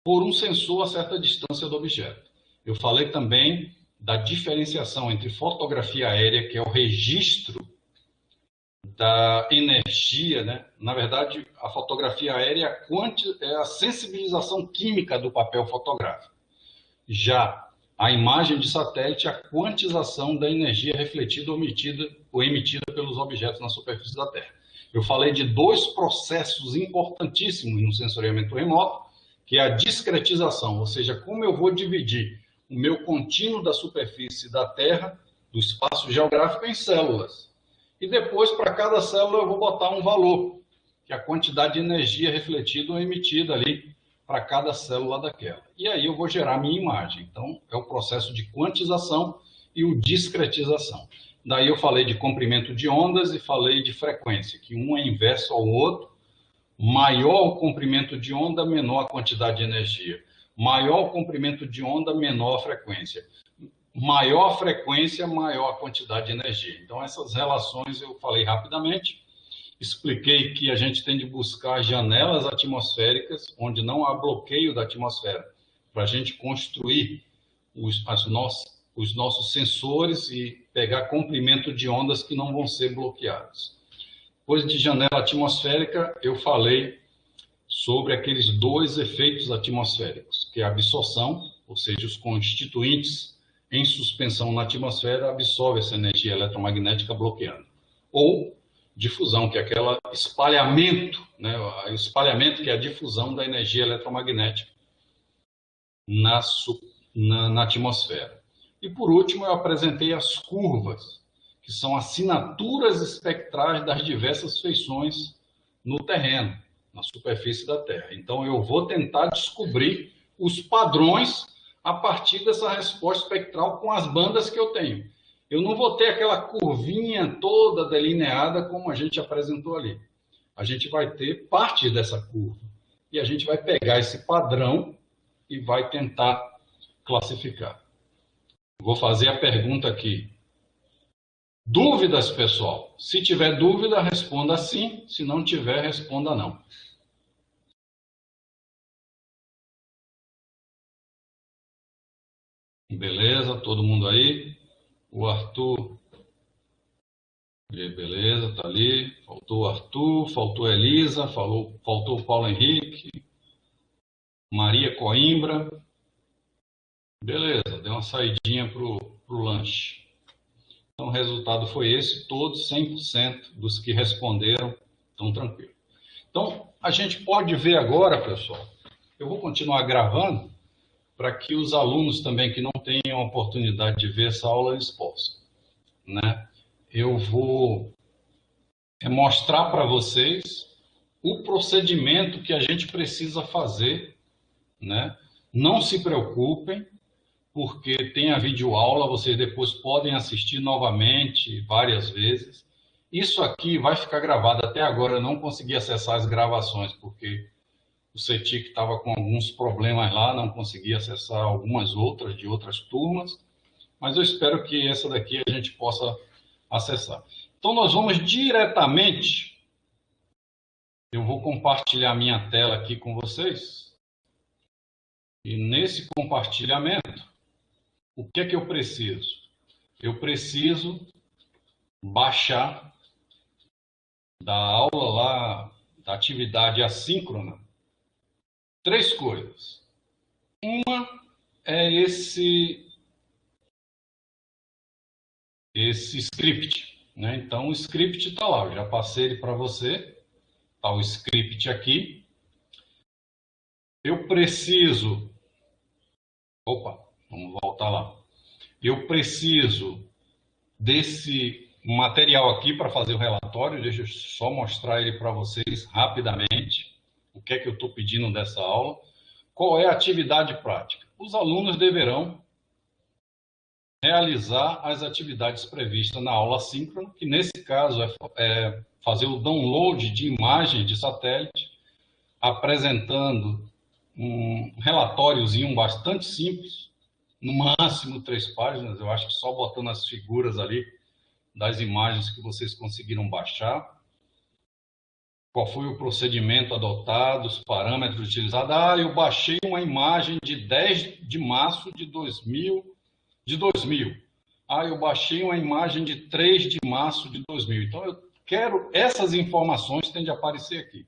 A: por um sensor a certa distância do objeto. Eu falei também da diferenciação entre fotografia aérea, que é o registro da energia, né? Na verdade, a fotografia aérea é a sensibilização química do papel fotográfico. Já a imagem de satélite é a quantização da energia refletida ou emitida pelos objetos na superfície da Terra. Eu falei de 2 processos importantíssimos no sensoriamento remoto, que é a discretização, ou seja, como eu vou dividir o meu contínuo da superfície da Terra, do espaço geográfico, em células. E depois, para cada célula, eu vou botar um valor, que é a quantidade de energia refletida ou emitida ali para cada célula daquela. E aí eu vou gerar a minha imagem. Então, é o processo de quantização e o discretização. Daí eu falei de comprimento de ondas e falei de frequência, que um é inverso ao outro. Maior o comprimento de onda, menor a quantidade de energia. Maior o comprimento de onda, menor a frequência. Maior a frequência, maior a quantidade de energia. Então, essas relações eu falei rapidamente. Expliquei que a gente tem de buscar janelas atmosféricas, onde não há bloqueio da atmosfera, para a gente construir os nossos sensores e pegar comprimento de ondas que não vão ser bloqueados. Depois de janela atmosférica, eu falei sobre aqueles 2 efeitos atmosféricos, que é a absorção, ou seja, os constituintes em suspensão na atmosfera absorvem essa energia eletromagnética bloqueando. Ou difusão, que é aquele espalhamento, né? O espalhamento, que é a difusão da energia eletromagnética na atmosfera. E por último, eu apresentei as curvas, que são assinaturas espectrais das diversas feições no terreno, na superfície da Terra. Então, eu vou tentar descobrir os padrões a partir dessa resposta espectral com as bandas que eu tenho. Eu não vou ter aquela curvinha toda delineada como a gente apresentou ali. A gente vai ter parte dessa curva. E a gente vai pegar esse padrão e vai tentar classificar. Vou fazer a pergunta aqui. Dúvidas, pessoal? Se tiver dúvida, responda sim. Se não tiver, responda não. Beleza, todo mundo aí? O Arthur. Beleza, tá ali. Faltou o Arthur, faltou a Elisa, faltou o Paulo Henrique. Maria Coimbra. Beleza, deu uma saidinha pro lanche. Então, o resultado foi esse. Todos 100% dos que responderam estão tranquilos. Então, a gente pode ver agora, pessoal. Eu vou continuar gravando para que os alunos também que não tenham a oportunidade de ver essa aula, eles possam, né? Eu vou mostrar para vocês o procedimento que a gente precisa fazer, né? Não se preocupem, porque tem a videoaula, vocês depois podem assistir novamente, várias vezes. Isso aqui vai ficar gravado. Até agora eu não consegui acessar as gravações, porque o CETIC estava com alguns problemas lá, não consegui acessar algumas outras, de outras turmas, mas eu espero que essa daqui a gente possa acessar. Então, nós vamos diretamente, eu vou compartilhar minha tela aqui com vocês, e nesse compartilhamento, o que é que eu preciso? Eu preciso baixar da aula lá, da atividade assíncrona, 3 coisas. Uma é esse script, né? Então, o script está lá, eu já passei ele para você, está o script aqui. Eu preciso... Opa, vamos voltar lá. Eu preciso desse material aqui para fazer o relatório, deixa eu só mostrar ele para vocês rapidamente. O que é que eu estou pedindo dessa aula? Qual é a atividade prática? Os alunos deverão realizar as atividades previstas na aula assíncrona, que nesse caso é fazer o download de imagem de satélite, apresentando um relatóriozinho bastante simples, no máximo 3 páginas, eu acho que só botando as figuras ali das imagens que vocês conseguiram baixar. Qual foi o procedimento adotado, os parâmetros utilizados. Ah, eu baixei uma imagem de 10 de março de 2000. Ah, eu baixei uma imagem de 3 de março de 2000. Então, eu quero... Essas informações têm de aparecer aqui.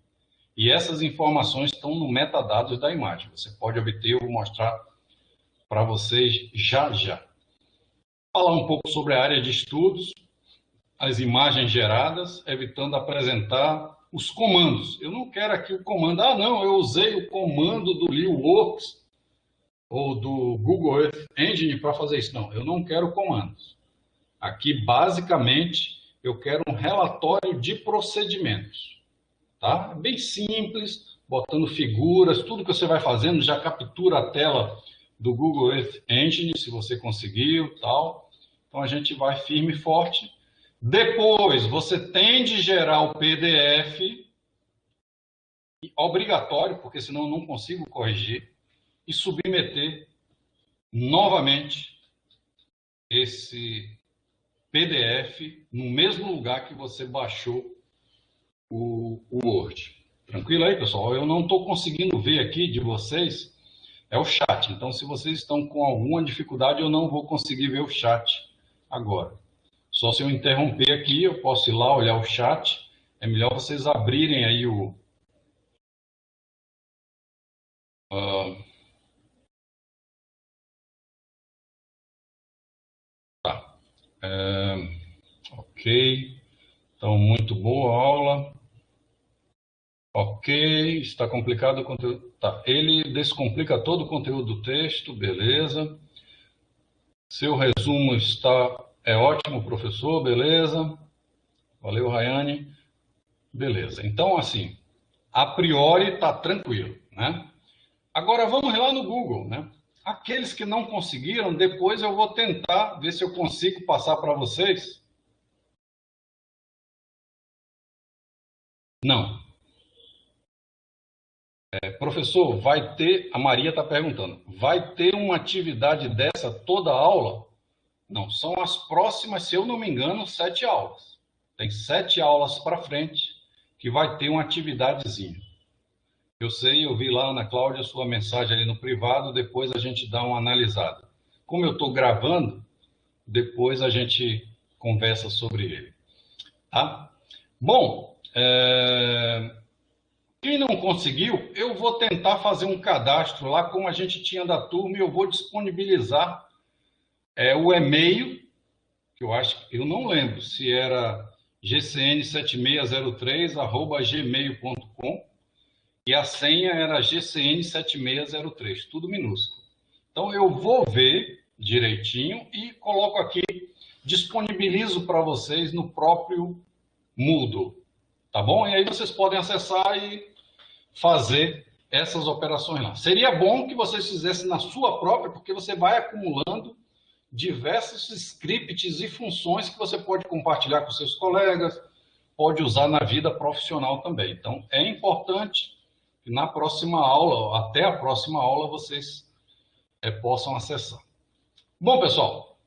A: E essas informações estão no metadados da imagem. Você pode obter, eu vou mostrar para vocês já já. Falar um pouco sobre a área de estudos, as imagens geradas, evitando apresentar os comandos. Eu não quero aqui o comando, ah, não, eu usei o comando do LeewWorks ou do Google Earth Engine para fazer isso. Não, eu não quero comandos. Aqui, basicamente, eu quero um relatório de procedimentos. Tá? Bem simples, botando figuras, tudo que você vai fazendo, já captura a tela do Google Earth Engine, se você conseguiu, tal. Então, a gente vai firme e forte. Depois, você tem de gerar o PDF, obrigatório, porque senão eu não consigo corrigir, e submeter novamente esse PDF no mesmo lugar que você baixou o Word. Tranquilo aí, pessoal? Eu não estou conseguindo ver aqui de vocês, é o chat. Então, se vocês estão com alguma dificuldade, eu não vou conseguir ver o chat agora. Só se eu interromper aqui, eu posso ir lá olhar o chat. É melhor vocês abrirem aí o... Tá. Ok. Então, muito boa aula. Ok. Está complicado o conteúdo. Tá. Ele descomplica todo o conteúdo do texto. Beleza. Seu resumo está... É ótimo, professor. Beleza. Valeu, Rayane. Beleza. Então, assim, a priori está tranquilo, né? Agora, vamos lá no Google, né? Aqueles que não conseguiram, depois eu vou tentar ver se eu consigo passar para vocês. Não. Professor, vai ter... A Maria está perguntando. Vai ter uma atividade dessa toda a aula? Não, são as próximas, se eu não me engano, 7 aulas. Tem 7 aulas para frente que vai ter uma atividadezinha. Eu sei, eu vi lá, Ana Cláudia, sua mensagem ali no privado, depois a gente dá uma analisada. Como eu estou gravando, depois a gente conversa sobre ele. Tá? Bom, quem não conseguiu, eu vou tentar fazer um cadastro lá, como a gente tinha da turma, e eu vou disponibilizar o e-mail, que eu acho, eu não lembro se era gcn7603@gmail.com e a senha era gcn7603, tudo minúsculo. Então eu vou ver direitinho e coloco aqui, disponibilizo para vocês no próprio Moodle, tá bom? E aí vocês podem acessar e fazer essas operações lá. Seria bom que vocês fizessem na sua própria, porque você vai acumulando diversos scripts e funções que você pode compartilhar com seus colegas, pode usar na vida profissional também. Então, é importante que na próxima aula, até a próxima aula, vocês possam acessar. Bom, pessoal,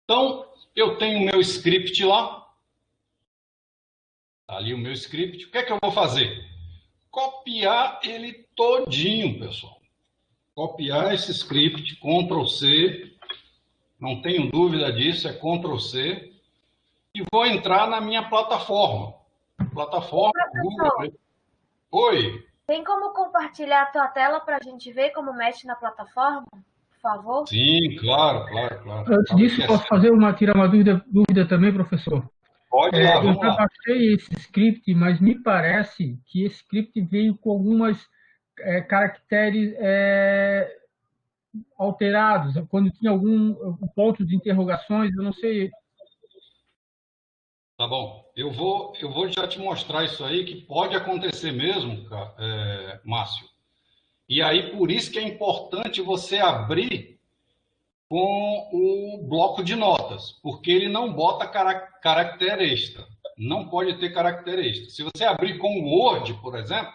A: então eu tenho o meu script lá, tá ali o meu script. O que é que eu vou fazer? Copiar ele todinho, pessoal. Copiar esse script, Ctrl C, não tenho dúvida disso, é Ctrl C, e vou entrar na minha plataforma. Plataforma Google. Oi.
C: Tem como compartilhar a tua tela para a gente ver como mexe na plataforma, por favor?
A: Sim, claro.
B: Antes disso, posso tirar uma dúvida também, professor?
A: Pode lá,
B: eu já baixei esse script, mas me parece que esse script veio com algumas caracteres alterados, quando tinha algum ponto de interrogações, eu não sei.
A: Tá bom, eu vou já te mostrar isso aí, que pode acontecer mesmo, Márcio. E aí, por isso que é importante você abrir com o bloco de notas, porque ele não bota caractere extra. Não pode ter caractere extra. Se você abrir com o Word, por exemplo,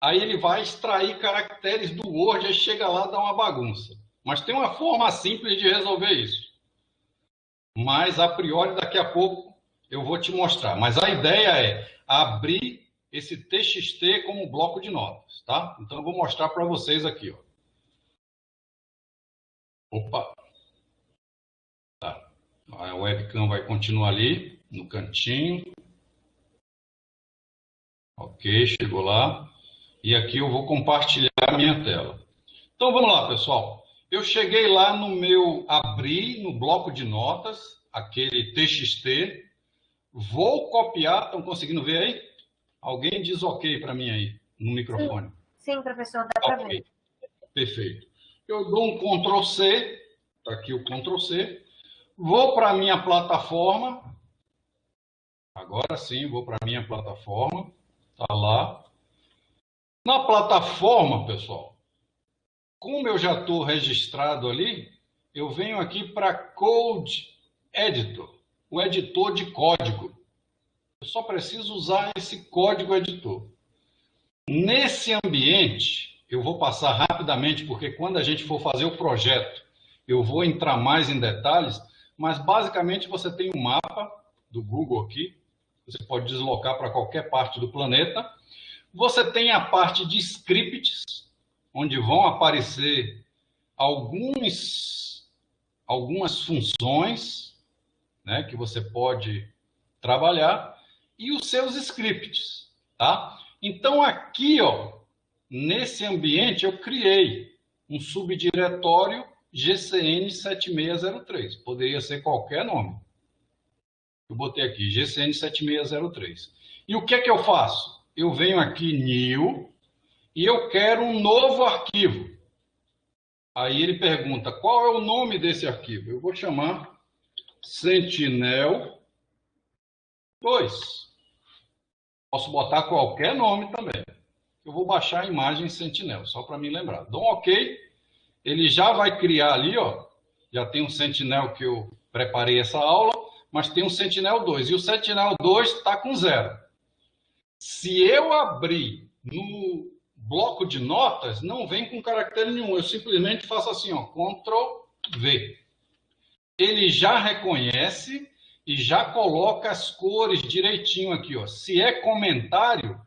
A: aí ele vai extrair caracteres do Word e chega lá e dá uma bagunça. Mas tem uma forma simples de resolver isso. Mas, a priori, daqui a pouco eu vou te mostrar. Mas a ideia é abrir esse TXT como bloco de notas, tá? Então, eu vou mostrar para vocês aqui, ó. Opa! Tá. A webcam vai continuar ali, no cantinho. Ok, chegou lá. E aqui eu vou compartilhar a minha tela. Então, vamos lá, pessoal. Eu cheguei lá no meu abrir, no bloco de notas, aquele TXT. Vou copiar, estão conseguindo ver aí? Alguém diz ok para mim aí, no microfone.
C: Sim, professor, dá para ver.
A: Perfeito. Eu dou um Ctrl C, está aqui o Ctrl C. Vou para a minha plataforma. Agora sim, vou para a minha plataforma. Está lá. Na plataforma, pessoal, como eu já estou registrado ali, eu venho aqui para Code Editor, o editor de código. Eu só preciso usar esse código editor. Nesse ambiente, eu vou passar rapidamente, porque quando a gente for fazer o projeto, eu vou entrar mais em detalhes, mas basicamente você tem um mapa do Google aqui, você pode deslocar para qualquer parte do planeta. Você tem a parte de scripts, onde vão aparecer algumas funções, né, que você pode trabalhar, e os seus scripts, tá? Então, aqui, ó, nesse ambiente, eu criei um subdiretório GCN 7603. Poderia ser qualquer nome. Eu botei aqui, GCN 7603. E o que é que eu faço? Eu venho aqui, New, e eu quero um novo arquivo. Aí ele pergunta, qual é o nome desse arquivo? Eu vou chamar Sentinel 2. Posso botar qualquer nome também. Eu vou baixar a imagem Sentinel, só para me lembrar. Dou um OK. Ele já vai criar ali, ó. Já tem um Sentinel que eu preparei essa aula, mas tem um Sentinel 2. E o Sentinel 2 está com 0. Se eu abrir no bloco de notas, não vem com caractere nenhum. Eu simplesmente faço assim, ó, Ctrl V. Ele já reconhece e já coloca as cores direitinho aqui, ó. Se é comentário,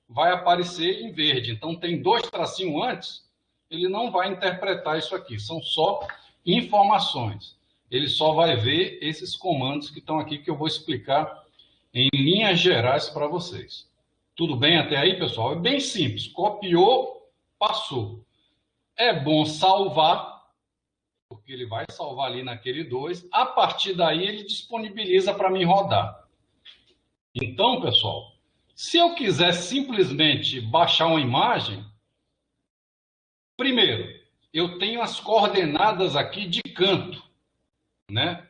A: vai aparecer em verde. Então, tem 2 tracinhos antes, ele não vai interpretar isso aqui. São só informações. Ele só vai ver esses comandos que estão aqui, que eu vou explicar em linhas gerais para vocês. Tudo bem até aí, pessoal? É bem simples. Copiou, passou. É bom salvar, porque ele vai salvar ali naquele 2. A partir daí, ele disponibiliza para mim rodar. Então, pessoal, se eu quiser simplesmente baixar uma imagem, primeiro, eu tenho as coordenadas aqui de canto, né,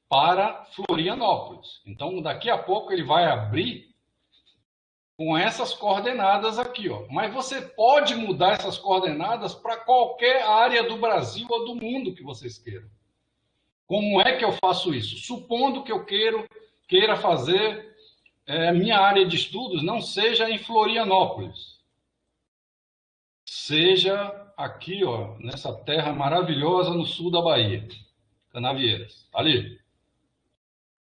A: para Florianópolis. Então, daqui a pouco ele vai abrir com essas coordenadas aqui, ó. Mas você pode mudar essas coordenadas para qualquer área do Brasil ou do mundo que vocês queiram. Como é que eu faço isso? Supondo que eu queira fazer minha área de estudos não seja em Florianópolis, seja aqui, ó, nessa terra maravilhosa no sul da Bahia, Canavieiras, tá ali,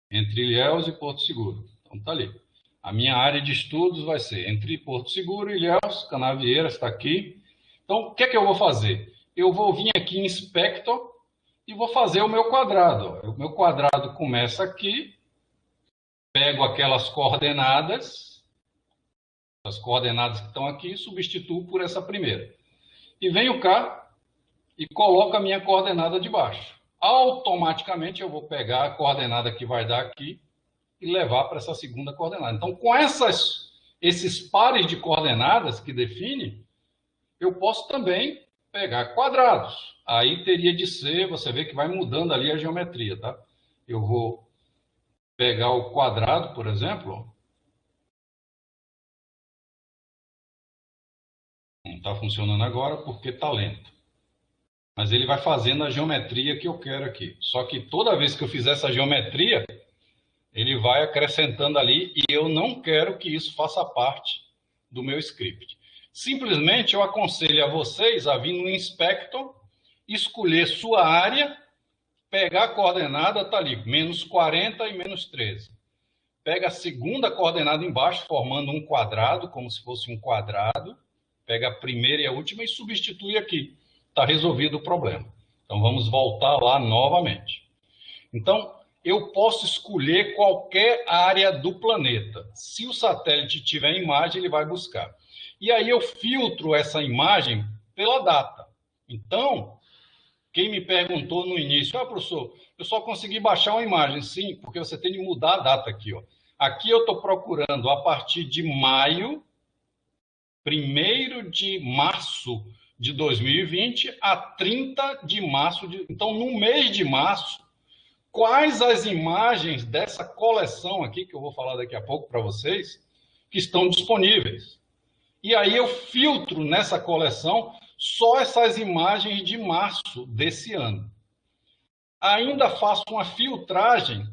A: entre Ilhéus e Porto Seguro. Então tá ali. A minha área de estudos vai ser entre Porto Seguro, Ilhéus, Canavieiras, está aqui. Então, o que é que eu vou fazer? Eu vou vir aqui em Inspector e vou fazer o meu quadrado. O meu quadrado começa aqui, pego aquelas coordenadas, as coordenadas que estão aqui, substituo por essa primeira. E venho cá e coloco a minha coordenada de baixo. Automaticamente eu vou pegar a coordenada que vai dar aqui e levar para essa segunda coordenada. Então, com esses pares de coordenadas que define, eu posso também pegar quadrados. Aí teria de ser, você vê que vai mudando ali a geometria, tá? Eu vou pegar o quadrado, por exemplo. Não está funcionando agora porque está lento. Mas ele vai fazendo a geometria que eu quero aqui. Só que toda vez que eu fizer essa geometria, ele vai acrescentando ali e eu não quero que isso faça parte do meu script. Simplesmente eu aconselho a vocês a vir no Inspector, escolher sua área, pegar a coordenada, está ali, menos 40 e menos 13. Pega a segunda coordenada embaixo, formando um quadrado, como se fosse um quadrado. Pega a primeira e a última e substitui aqui. Está resolvido o problema. Então, vamos voltar lá novamente. Então, eu posso escolher qualquer área do planeta. Se o satélite tiver imagem, ele vai buscar. E aí eu filtro essa imagem pela data. Então, quem me perguntou no início, professor, eu só consegui baixar uma imagem. Sim, porque você tem de mudar a data aqui, ó. Aqui eu estou procurando a partir de maio, 1º de março de 2020 a 30 de março. Então, no mês de março, quais as imagens dessa coleção aqui, que eu vou falar daqui a pouco para vocês, que estão disponíveis. E aí eu filtro nessa coleção só essas imagens de março desse ano. Ainda faço uma filtragem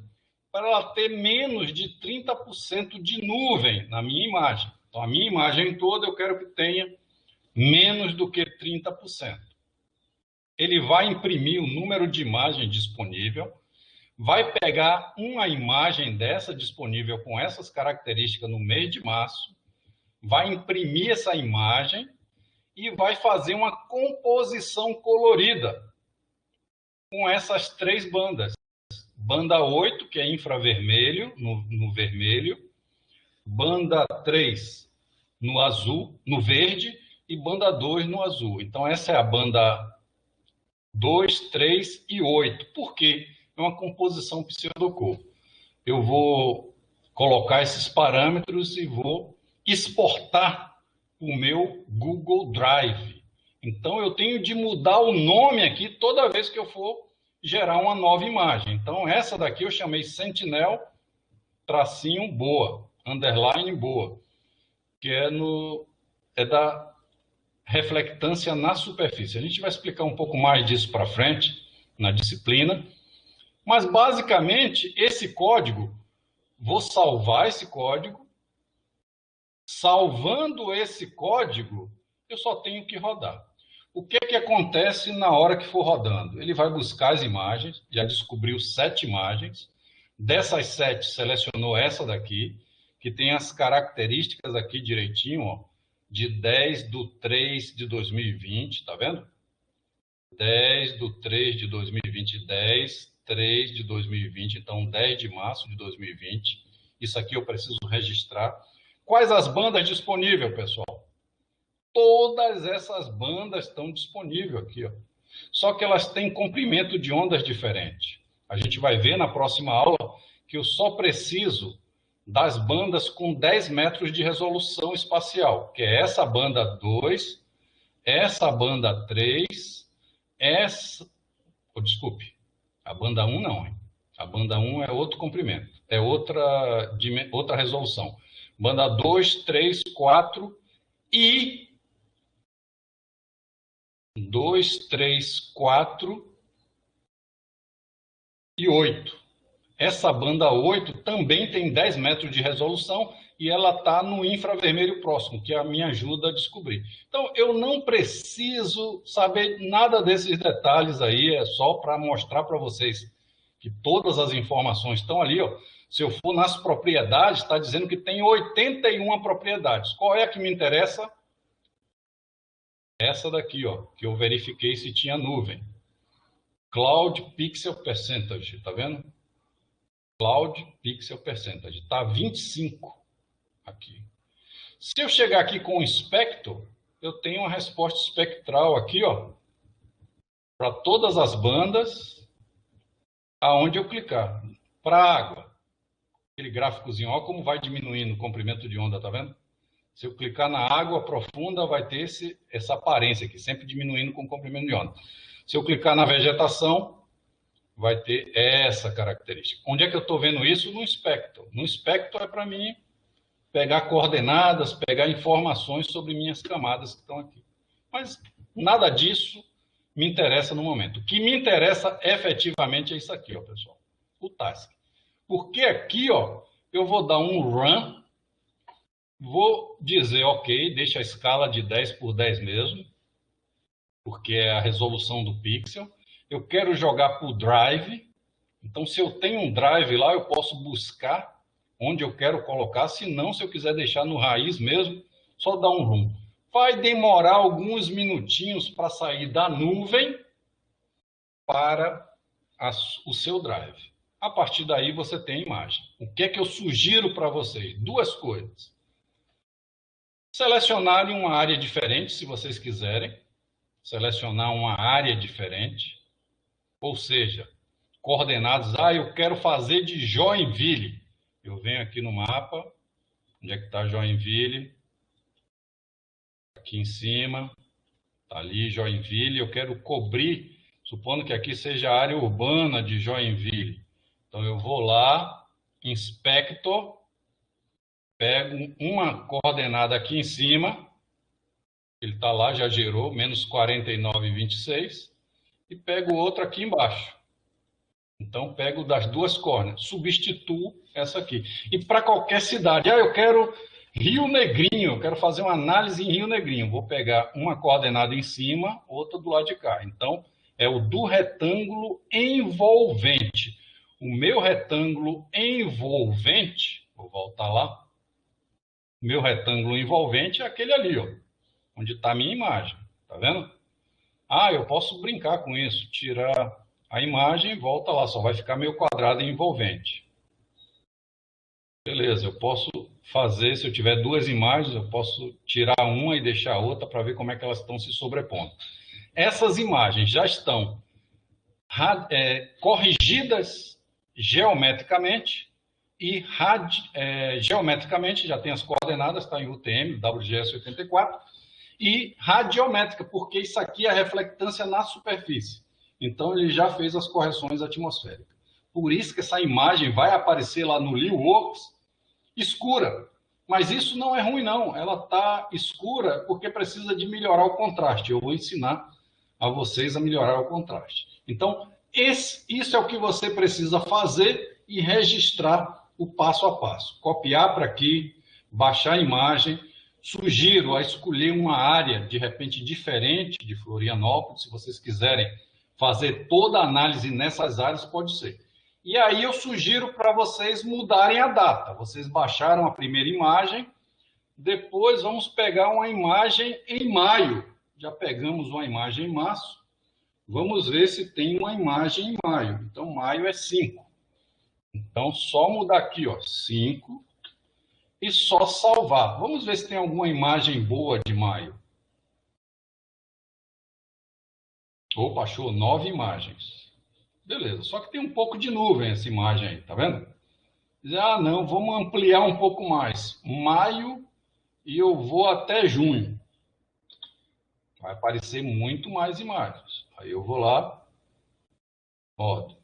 A: para ela ter menos de 30% de nuvem na minha imagem. Então, a minha imagem toda eu quero que tenha menos do que 30%. Ele vai imprimir o número de imagem disponível, vai pegar uma imagem dessa disponível com essas características no mês de março, vai imprimir essa imagem e vai fazer uma composição colorida com essas 3 bandas. Banda 8, que é infravermelho, no vermelho, banda 3 no azul, no verde, e banda 2 no azul. Então, essa é a banda 2, 3 e 8. Por quê? É uma composição pseudocor. Eu vou colocar esses parâmetros e vou exportar o meu Google Drive. Então, eu tenho de mudar o nome aqui toda vez que eu for gerar uma nova imagem. Então, essa daqui eu chamei Sentinel -boa, underline boa, que é da reflectância na superfície. A gente vai explicar um pouco mais disso para frente, na disciplina. Mas, basicamente, esse código, vou salvar esse código. Salvando esse código, eu só tenho que rodar. O que acontece na hora que for rodando? Ele vai buscar as imagens, já descobriu 7 imagens. Dessas 7, selecionou essa daqui, que tem as características aqui direitinho, ó, de 10/3 de 2020, tá vendo? 10/3 de 2020, 10/3 de 2020, então 10 de março de 2020. Isso aqui eu preciso registrar. Quais as bandas disponíveis, pessoal? Todas essas bandas estão disponíveis aqui, ó. Só que elas têm comprimento de ondas diferente. A gente vai ver na próxima aula que eu só preciso das bandas com 10 metros de resolução espacial, que é essa banda 2, essa banda 3, essa... Oh, desculpe, a banda 1 não, hein? A banda 1 é outro comprimento, é outra resolução. Banda 2, 3, 4 e 2, 3, 4 e 8. Essa banda 8 também tem 10 metros de resolução e ela está no infravermelho próximo, que me ajuda a descobrir. Então, eu não preciso saber nada desses detalhes aí, é só para mostrar para vocês que todas as informações estão ali. Ó. Se eu for nas propriedades, está dizendo que tem 81 propriedades. Qual é a que me interessa? Essa daqui, ó, que eu verifiquei se tinha nuvem. Cloud Pixel Percentage, tá vendo? Cloud Pixel Percentage, está 25 aqui. Se eu chegar aqui com o espectro, eu tenho uma resposta espectral aqui, ó, para todas as bandas, aonde eu clicar. Para água, aquele gráficozinho, ó, como vai diminuindo o comprimento de onda, tá vendo? Se eu clicar na água profunda, vai ter essa aparência aqui, sempre diminuindo com o comprimento de onda. Se eu clicar na vegetação, vai ter essa característica. Onde é que eu estou vendo isso? No espectro. No espectro é para mim pegar coordenadas, pegar informações sobre minhas camadas que estão aqui. Mas nada disso me interessa no momento. O que me interessa efetivamente é isso aqui, ó, pessoal. O task. Porque aqui, ó, eu vou dar um run, vou dizer, ok, deixa a escala de 10 por 10 mesmo, porque é a resolução do pixel. Eu quero jogar para o drive. Então, se eu tenho um drive lá, eu posso buscar onde eu quero colocar. Se não, se eu quiser deixar no raiz mesmo, só dar um run. Vai demorar alguns minutinhos para sair da nuvem para o seu drive. A partir daí, você tem a imagem. O que é que eu sugiro para vocês? Duas coisas. Selecionarem uma área diferente, se vocês quiserem. Selecionar uma área diferente. Ou seja, coordenadas, eu quero fazer de Joinville. Eu venho aqui no mapa, onde é que está Joinville? Aqui em cima, está ali Joinville. Eu quero cobrir, supondo que aqui seja a área urbana de Joinville. Então eu vou lá, Inspector, pego uma coordenada aqui em cima, ele está lá, já gerou, menos 49,26, e pego outra aqui embaixo. Então, pego das duas coordenadas, substituo essa aqui. E para qualquer cidade, eu quero Rio Negrinho, eu quero fazer uma análise em Rio Negrinho. Vou pegar uma coordenada em cima, outra do lado de cá. Então, é o do retângulo envolvente. O meu retângulo envolvente, vou voltar lá, o meu retângulo envolvente é aquele ali, ó, onde está a minha imagem. Tá vendo? Eu posso brincar com isso, tirar a imagem e volta lá, só vai ficar meio quadrado e envolvente. Beleza, eu posso fazer, se eu tiver duas imagens, eu posso tirar uma e deixar a outra para ver como é que elas estão se sobrepondo. Essas imagens já estão corrigidas geometricamente e geometricamente, já tem as coordenadas, está em UTM, WGS84, e radiométrica, porque isso aqui é a reflectância na superfície. Então, ele já fez as correções atmosféricas. Por isso que essa imagem vai aparecer lá no LeewWorks escura. Mas isso não é ruim, não. Ela está escura porque precisa de melhorar o contraste. Eu vou ensinar a vocês a melhorar o contraste. Então, isso é o que você precisa fazer e registrar o passo a passo. Copiar para aqui, baixar a imagem. Sugiro a escolher uma área, de repente, diferente de Florianópolis. Se vocês quiserem fazer toda a análise nessas áreas, pode ser. E aí eu sugiro para vocês mudarem a data. Vocês baixaram a primeira imagem, depois vamos pegar uma imagem em maio. Já pegamos uma imagem em março. Vamos ver se tem uma imagem em maio. Então, maio é 5. Então, só mudar aqui, ó, 5. E só salvar. Vamos ver se tem alguma imagem boa de maio. Opa, achou 9 imagens. Beleza, só que tem um pouco de nuvem essa imagem aí, tá vendo? Não, vamos ampliar um pouco mais. Maio e eu vou até junho. Vai aparecer muito mais imagens. Aí eu vou lá, rodo.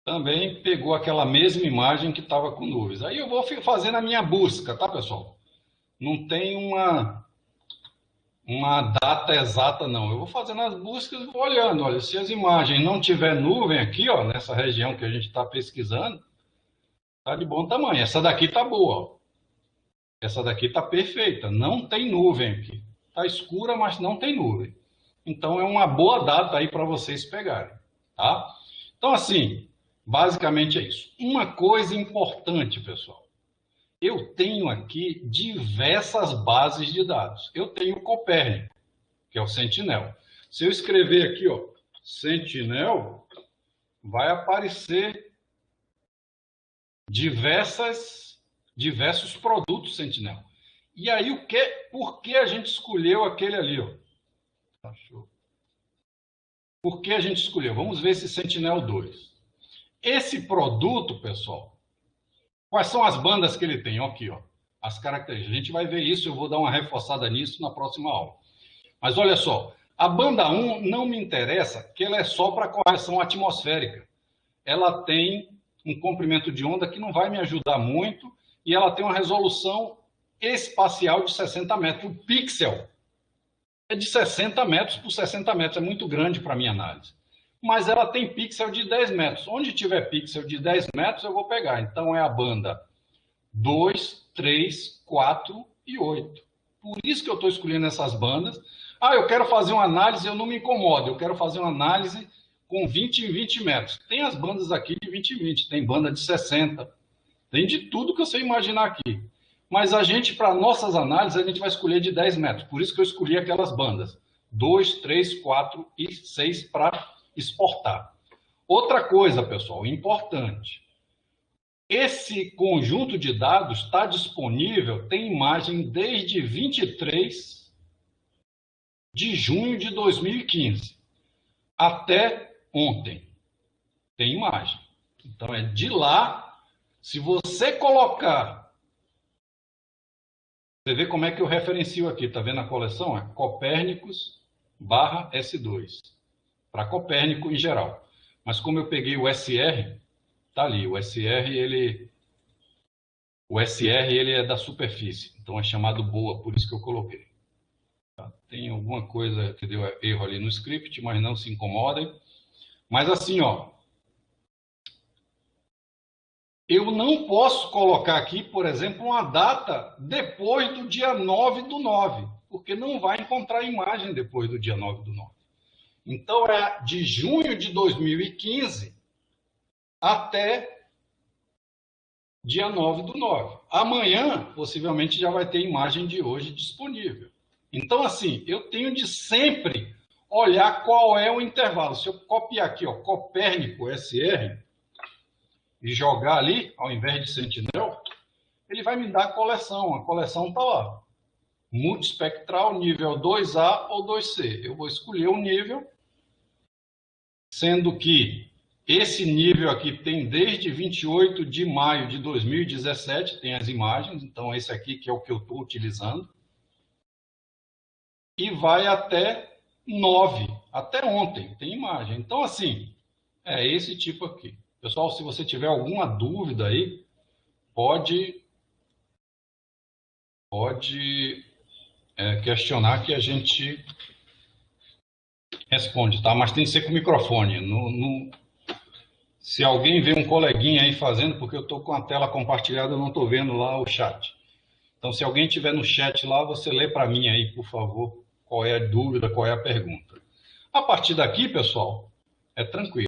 A: também pegou aquela mesma imagem que estava com nuvens. Aí eu vou fazendo a minha busca, tá, pessoal? Não tem uma data exata, não. Eu vou fazendo as buscas, vou olhando. Olha, se as imagens não tiver nuvem aqui, ó, nessa região que a gente está pesquisando, tá de bom tamanho. Essa daqui tá boa, ó. Essa daqui tá perfeita. Não tem nuvem aqui. Tá escura, mas não tem nuvem. Então é uma boa data aí para vocês pegarem, tá? Então, assim, basicamente é isso. Uma coisa importante, pessoal. Eu tenho aqui diversas bases de dados. Eu tenho o Copérnico, que é o Sentinel. Se eu escrever aqui, ó, Sentinel, vai aparecer diversos produtos Sentinel. E aí, por que a gente escolheu aquele ali, ó? Por que a gente escolheu? Vamos ver esse Sentinel 2. Esse produto, pessoal, quais são as bandas que ele tem? Aqui, ó, as características. A gente vai ver isso, eu vou dar uma reforçada nisso na próxima aula. Mas olha só, a banda 1 não me interessa, que ela é só para correção atmosférica. Ela tem um comprimento de onda que não vai me ajudar muito e ela tem uma resolução espacial de 60 metros. O pixel é de 60 metros por 60 metros, é muito grande para a minha análise. Mas ela tem pixel de 10 metros. Onde tiver pixel de 10 metros, eu vou pegar. Então, é a banda 2, 3, 4 e 8. Por isso que eu estou escolhendo essas bandas. Ah, eu quero fazer uma análise, eu não me incomodo. Eu quero fazer uma análise com 20 em 20 metros. Tem as bandas aqui de 20 em 20, tem banda de 60. Tem de tudo que você imaginar aqui. Mas a gente, para nossas análises, a gente vai escolher de 10 metros. Por isso que eu escolhi aquelas bandas. 2, 3, 4 e 6 para exportar. Outra coisa, pessoal, importante. Esse conjunto de dados está disponível, tem imagem desde 23 de junho de 2015 até ontem. Tem imagem. Então, é de lá. Se você colocar... Você vê como é que eu referencio aqui. Está vendo a coleção? É Copérnicos/S2. Para Copérnico em geral. Mas como eu peguei o SR, tá ali. O SR ele é da superfície. Então é chamado boa, por isso que eu coloquei. Tá? Tem alguma coisa que deu erro ali no script, mas não se incomodem. Mas assim, ó. Eu não posso colocar aqui, por exemplo, uma data depois do dia 9/9, porque não vai encontrar imagem depois do dia 9/9. Então, é de junho de 2015 até dia 9/9. Amanhã, possivelmente, já vai ter imagem de hoje disponível. Então, assim, eu tenho de sempre olhar qual é o intervalo. Se eu copiar aqui, ó, Copérnico SR, e jogar ali, ao invés de Sentinel, ele vai me dar a coleção. A coleção está lá. Multispectral, nível 2A ou 2C. Eu vou escolher o nível, sendo que esse nível aqui tem desde 28 de maio de 2017, tem as imagens, então esse aqui que é o que eu estou utilizando. E vai até 9, até ontem, tem imagem. Então, assim, é esse tipo aqui. Pessoal, se você tiver alguma dúvida aí, pode questionar que a gente responde, tá? Mas tem que ser com o microfone. Se alguém vê um coleguinha aí fazendo, porque eu estou com a tela compartilhada, eu não estou vendo lá o chat. Então, se alguém tiver no chat lá, você lê para mim aí, por favor, qual é a dúvida, qual é a pergunta. A partir daqui, pessoal, é tranquilo.